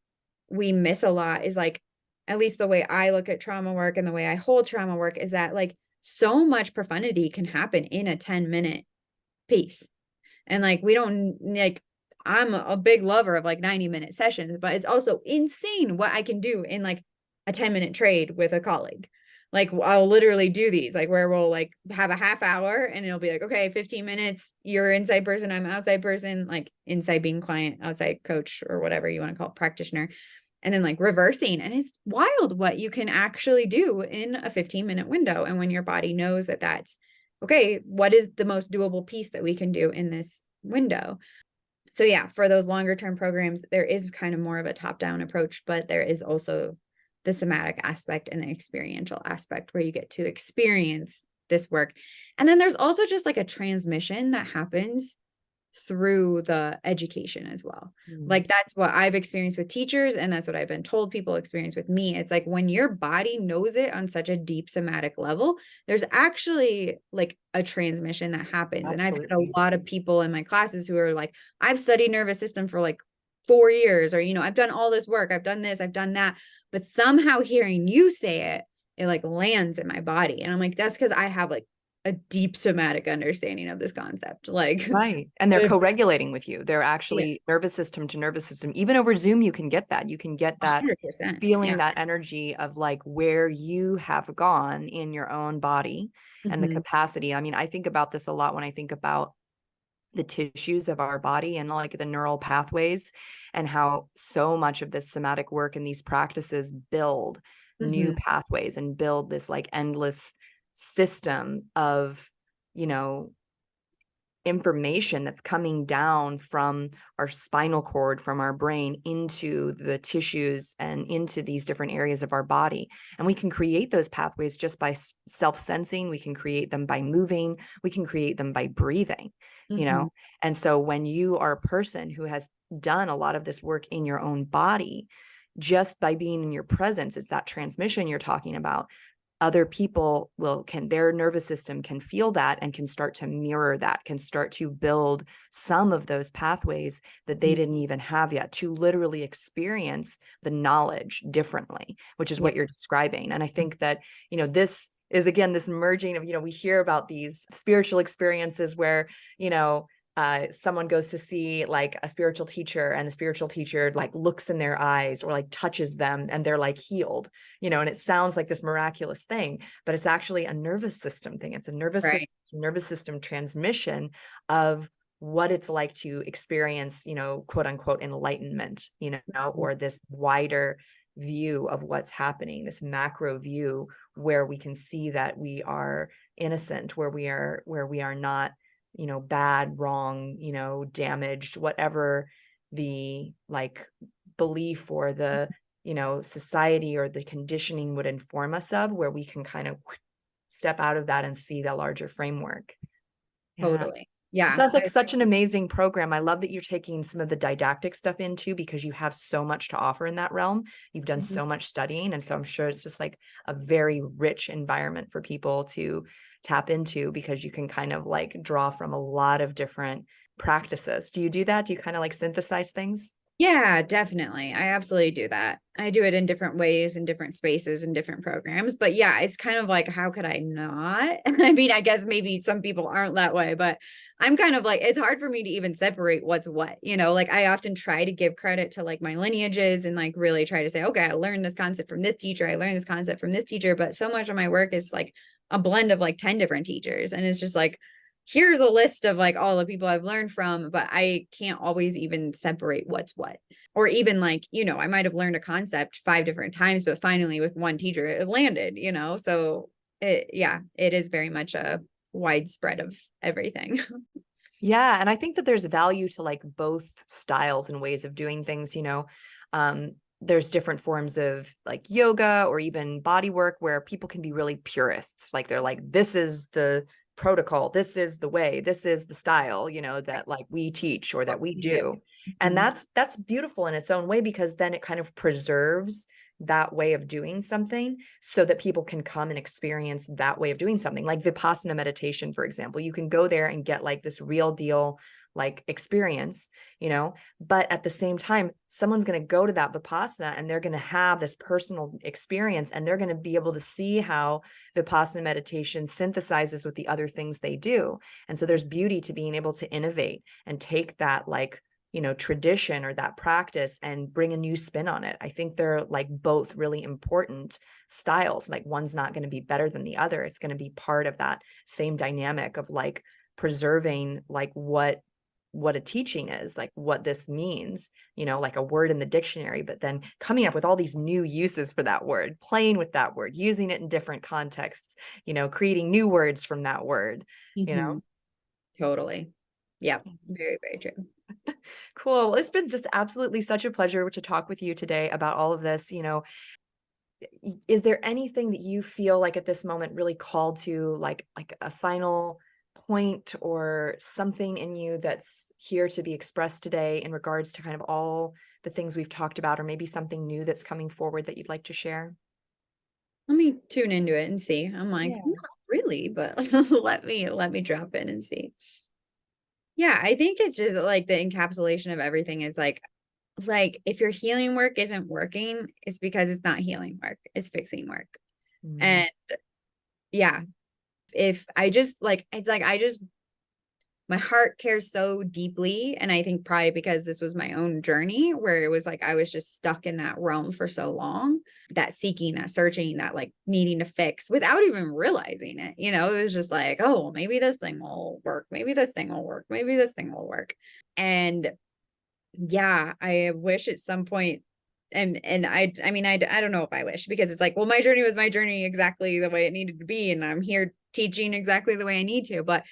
C: we miss a lot, is like, at least the way I look at trauma work and the way I hold trauma work, is that like so much profundity can happen in a 10-minute piece. And like, we don't like, I'm a big lover of like 90-minute sessions, but it's also insane what I can do in like a 10-minute trade with a colleague. Like I'll literally do these, like where we'll like have a half hour and it'll be like, okay, 15 minutes, you're inside person, I'm outside person, like inside being client, outside coach, or whatever you want to call it, practitioner. And then like reversing. And it's wild what you can actually do in a 15-minute window. And when your body knows that that's okay, what is the most doable piece that we can do in this window? So yeah, for those longer term programs, there is kind of more of a top-down approach, but there is also the somatic aspect and the experiential aspect where you get to experience this work. And then there's also just like a transmission that happens through the education as well. Like that's what I've experienced with teachers, and that's what I've been told people experience with me. It's like when your body knows it on such a deep somatic level, there's actually like a transmission that happens. And I've had a lot of people in my classes who are like, I've studied nervous system for like 4 years, or, you know, I've done all this work, I've done this, I've done that, but somehow hearing you say it like lands in my body. And I'm like, that's because I have like a deep somatic understanding of this concept. Like,
B: right. And they're co-regulating with you. They're actually nervous system to nervous system. Even over Zoom, you can get that. You can get that
C: 100%,
B: feeling, that energy of like where you have gone in your own body and the capacity. I mean, I think about this a lot when I think about the tissues of our body and like the neural pathways, and how so much of this somatic work and these practices build new pathways and build this like endless system of, you know, information that's coming down from our spinal cord, from our brain into the tissues and into these different areas of our body. And we can create those pathways just by self-sensing. We can create them by moving. We can create them by breathing, you know? And so when you are a person who has done a lot of this work in your own body, just by being in your presence, it's that transmission you're talking about. Other people their nervous system can feel that and can start to mirror that, can start to build some of those pathways that they didn't even have yet, to literally experience the knowledge differently, which is what you're describing. And I think that, you know, this is, again, this merging of, you know, we hear about these spiritual experiences where, you know, someone goes to see like a spiritual teacher, and the spiritual teacher like looks in their eyes or like touches them and they're like healed, you know, and it sounds like this miraculous thing, but it's actually a nervous system thing. It's a nervous system transmission of what it's like to experience, you know, quote unquote enlightenment, you know, or this wider view of what's happening, this macro view where we can see that we are innocent, where we are not, you know, bad, wrong, you know, damaged, whatever the like belief or the, you know, society or the conditioning would inform us of, where we can kind of step out of that and see the larger framework.
C: Totally. Yeah.
B: It sounds like such an amazing program. I love that you're taking some of the didactic stuff into, because you have so much to offer in that realm. You've done so much studying. And so I'm sure it's just like a very rich environment for people to tap into, because you can kind of like draw from a lot of different practices. Do you do that? Do you kind of like synthesize things?
C: Yeah, definitely. I absolutely do that. I do it in different ways, in different spaces, in different programs. But yeah, it's kind of like, how could I not? I mean, I guess maybe some people aren't that way, but I'm kind of like, it's hard for me to even separate what's what, you know, like I often try to give credit to like my lineages and like really try to say, okay, I learned this concept from this teacher. I learned this concept from this teacher. But so much of my work is like a blend of like 10 different teachers. And it's just like, here's a list of like all the people I've learned from, but I can't always even separate what's what. Or even like, you know, I might have learned a concept 5 different times, but finally with one teacher, it landed, you know? So it is very much a widespread of everything.
B: Yeah. And I think that there's value to like both styles and ways of doing things, you know. There's different forms of like yoga or even body work where people can be really purists. Like they're like, this is the protocol, this is the way, this is the style, you know, that like we teach or that we do. And that's beautiful in its own way, because then it kind of preserves that way of doing something so that people can come and experience that way of doing something. Like Vipassana meditation, for example, you can go there and get like this real deal like experience, you know, but at the same time, someone's going to go to that Vipassana and they're going to have this personal experience, and they're going to be able to see how Vipassana meditation synthesizes with the other things they do. And so there's beauty to being able to innovate and take that like, you know, tradition or that practice and bring a new spin on it. I think they're like both really important styles. Like one's not going to be better than the other. It's going to be part of that same dynamic of like preserving like what a teaching is, like what this means, you know, like a word in the dictionary, but then coming up with all these new uses for that word, playing with that word, using it in different contexts, you know, creating new words from that word, you know.
C: Totally. Yeah. Very, very true.
B: Cool. Well, it's been just absolutely such a pleasure to talk with you today about all of this. You know, is there anything that you feel like at this moment really called to, like a final point or something in you that's here to be expressed today in regards to kind of all the things we've talked about, or maybe something new that's coming forward that you'd like to share?
C: Let me tune into it and see. I'm like,
B: Yeah.
C: not really, but let me drop in and see. Yeah, I think it's just like the encapsulation of everything is like if your healing work isn't working, it's because it's not healing work, it's fixing work.
B: Mm.
C: And yeah, if I just like, it's like I just, my heart cares so deeply. And I think probably because this was my own journey where it was like I was just stuck in that realm for so long, that seeking, that searching, that like needing to fix without even realizing it. You know, it was just like, oh, maybe this thing will work. Maybe this thing will work. Maybe this thing will work. And yeah, I wish at some point, and I mean, I don't know if I wish, because it's like, well, my journey was my journey exactly the way it needed to be, and I'm here teaching exactly the way I need to. But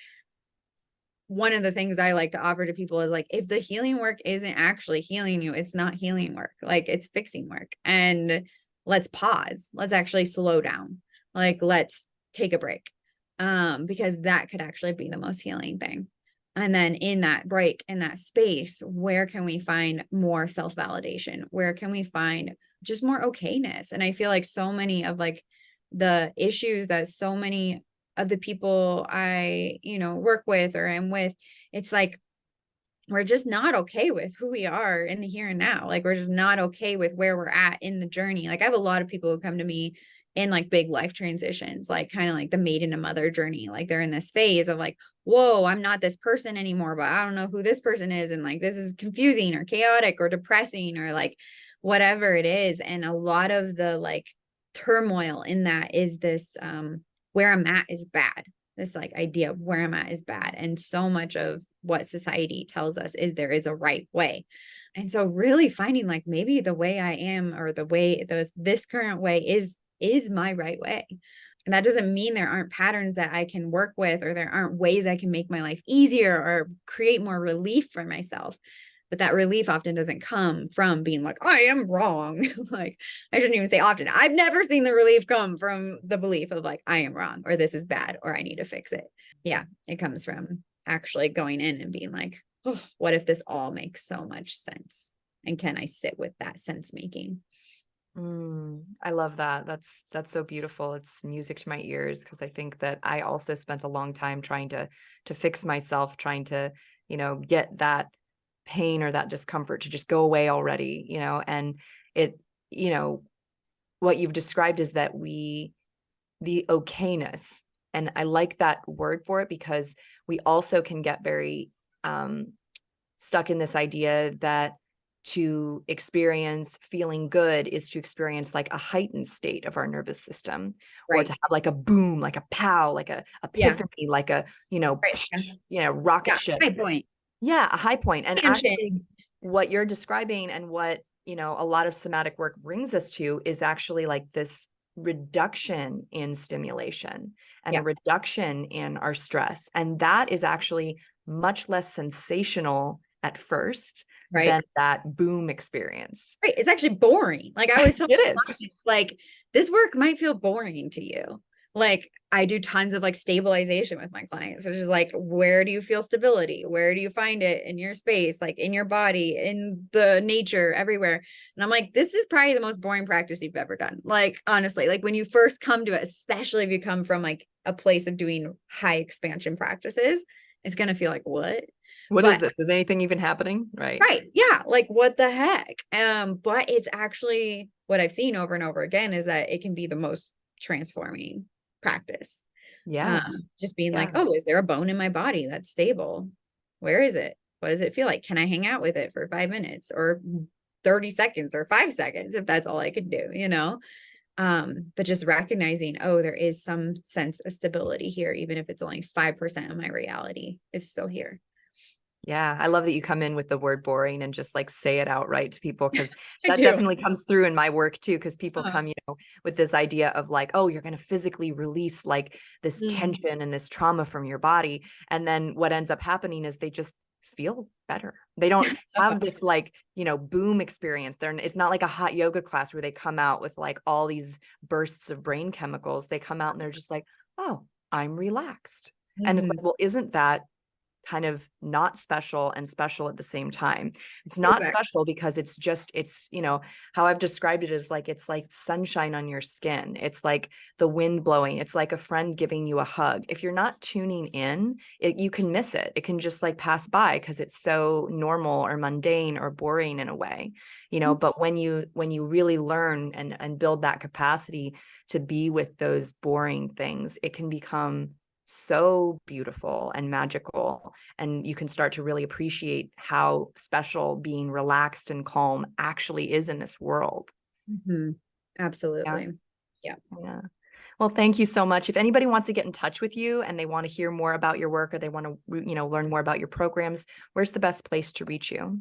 C: one of the things I like to offer to people is like, if the healing work isn't actually healing you, it's not healing work. Like, it's fixing work. And let's pause. Let's actually slow down. Like, let's take a break. Because that could actually be the most healing thing. And then in that break, in that space, where can we find more self-validation? Where can we find just more okayness? And I feel like so many of like the issues that so many of the people I, work with or am with, it's like we're just not okay with who we are in the here and now. Like, we're just not okay with where we're at in the journey. Like, I have a lot of people who come to me in like big life transitions, like kind of like the maiden to mother journey. Like, they're in this phase of like, whoa, I'm not this person anymore, but I don't know who this person is. And like, this is confusing or chaotic or depressing or like whatever it is. And a lot of the like turmoil in that is this, where I'm at is bad. This like idea of where I'm at is bad. And so much of what society tells us is there is a right way. And so really finding like maybe the way I am, or the way this current way is my right way. And that doesn't mean there aren't patterns that I can work with, or there aren't ways I can make my life easier or create more relief for myself. But that relief often doesn't come from being like, I am wrong. Like, I shouldn't even say often. I've never seen the relief come from the belief of like, I am wrong, or this is bad, or I need to fix it. Yeah, it comes from actually going in and being like, oh, what if this all makes so much sense? And can I sit with that sense making?
B: I love that. That's so beautiful. It's music to my ears, because I think that I also spent a long time trying to fix myself, trying to, get that pain or that discomfort to just go away already, and it, what you've described is that the okayness, and I like that word for it, because we also can get very stuck in this idea that to experience feeling good is to experience like a heightened state of our nervous system, or
C: Right.
B: to have like a boom, like a pow, like a epiphany, like a,
C: Right.
B: rocket
C: Yeah.
B: ship.
C: High point.
B: Yeah, a high point. And
C: Handshake.
B: actually what you're describing, and what, a lot of somatic work brings us to, is actually like this reduction in stimulation and a
C: Yeah.
B: reduction in our stress. And that is actually much less sensational at first
C: Right.
B: than that boom experience.
C: Right. It's actually boring. Like, I was
B: It is.
C: like, this work might feel boring to you. Like, I do tons of like stabilization with my clients, which is like, where do you feel stability? Where do you find it in your space, like in your body, in the nature, everywhere? And I'm like, this is probably the most boring practice you've ever done. Like, honestly, like when you first come to it, especially if you come from like a place of doing high expansion practices, it's going to feel like, what?
B: What is
C: But
B: this? Is anything even happening? Right.
C: right. Yeah. Like, what the heck? But it's actually what I've seen over and over again is that it can be the most transforming practice.
B: Yeah.
C: Just being like,
B: Yeah.
C: oh, is there a bone in my body that's stable? Where is it? What does it feel like? Can I hang out with it for 5 minutes or 30 seconds or 5 seconds if that's all I can do, But just recognizing, oh, there is some sense of stability here, even if it's only 5% of my reality is still here.
B: Yeah, I love that you come in with the word boring and just like say it outright to people, because
C: I
B: that
C: do.
B: definitely comes through in my work too, because people
C: Uh-huh.
B: come, with this idea of like, oh, you're going to physically release like this
C: Mm.
B: tension and this trauma from your body. And then what ends up happening is they just feel better. They don't have this like, boom experience. It's not like a hot yoga class where they come out with like all these bursts of brain chemicals. They come out and they're just like, oh, I'm relaxed. And it's like, well, isn't that kind of not special and special at the same time? It's not special because it's how I've described it is like, it's like sunshine on your skin. It's like the wind blowing. It's like a friend giving you a hug. If you're not tuning in, you can miss it. It can just like pass by because it's so normal or mundane or boring in a way, but when you really learn and build that capacity to be with those boring things, it can become so beautiful and magical, and you can start to really appreciate how special being relaxed and calm actually is in this world.
C: Absolutely.
B: Yeah. Well, thank you so much. If anybody wants to get in touch with you and they want to hear more about your work, or they want to learn more about your programs, where's the best place to reach you?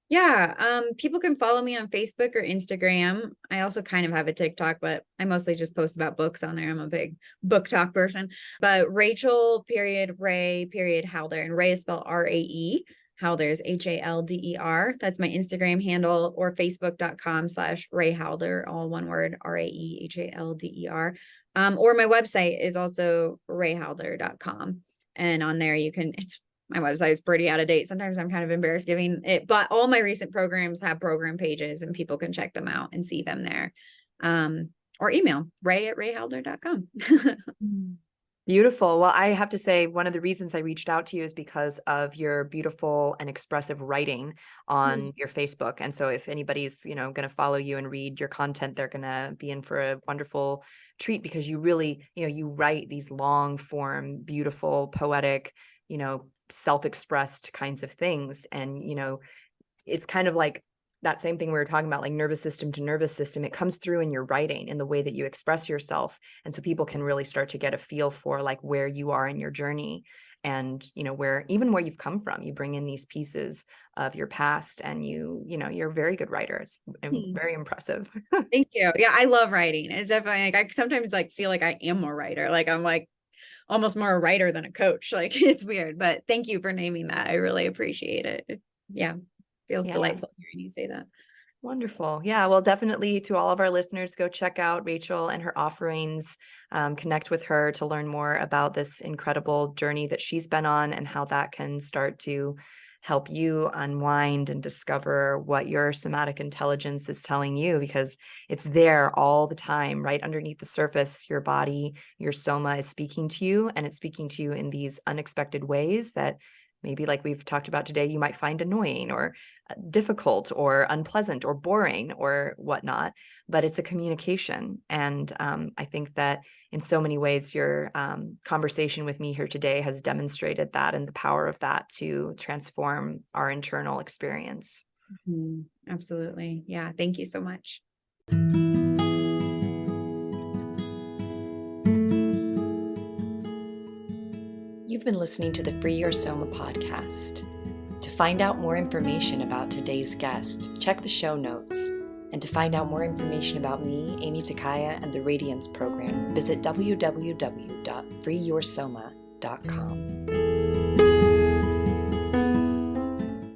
C: Yeah, people can follow me on Facebook or Instagram. I also kind of have a TikTok, but I mostly just post about books on there. I'm a big book talk person. But Rachel Rae Halder, and Rae is spelled Rae. Halder is Halder. That's my Instagram handle, or facebook.com/Rae Halder, all one word, RaeHalder. Or my website is also raehalder.com. And on there my website is pretty out of date. Sometimes I'm kind of embarrassed giving it, but all my recent programs have program pages and people can check them out and see them there. Or email ray@raehalder.com.
B: Beautiful. Well, I have to say, one of the reasons I reached out to you is because of your beautiful and expressive writing on your Facebook. And so if anybody's, going to follow you and read your content, they're going to be in for a wonderful treat, because you really, you write these long form, beautiful, poetic, self-expressed kinds of things. And, it's kind of like that same thing we were talking about, like nervous system to nervous system. It comes through in your writing, in the way that you express yourself. And so people can really start to get a feel for like where you are in your journey, and, where you've come from. You bring in these pieces of your past, and you're a very good writer. It's very impressive.
C: Thank you. Yeah, I love writing. It's definitely like, I sometimes like feel like I am a writer. Like I'm like almost more a writer than a coach. Like it's weird, but thank you for naming that. I really appreciate it. Yeah. Feels delightful hearing you say that.
B: Wonderful. Yeah. Well, definitely, to all of our listeners, go check out Rachel and her offerings, connect with her to learn more about this incredible journey that she's been on, and how that can start to help you unwind and discover what your somatic intelligence is telling you, because it's there all the time, right underneath the surface. Your body, your soma is speaking to you, and it's speaking to you in these unexpected ways that maybe, like we've talked about today, you might find annoying or difficult or unpleasant or boring or whatnot, but it's a communication. And I think that in so many ways, your conversation with me here today has demonstrated that, and the power of that to transform our internal experience.
C: Absolutely. Yeah. Thank you so much.
A: You've been listening to the Free Your Soma podcast. To find out more information about today's guest, check the show notes. And to find out more information about me, Amy Takaya, and the Radiance program, visit www.freeyoursoma.com.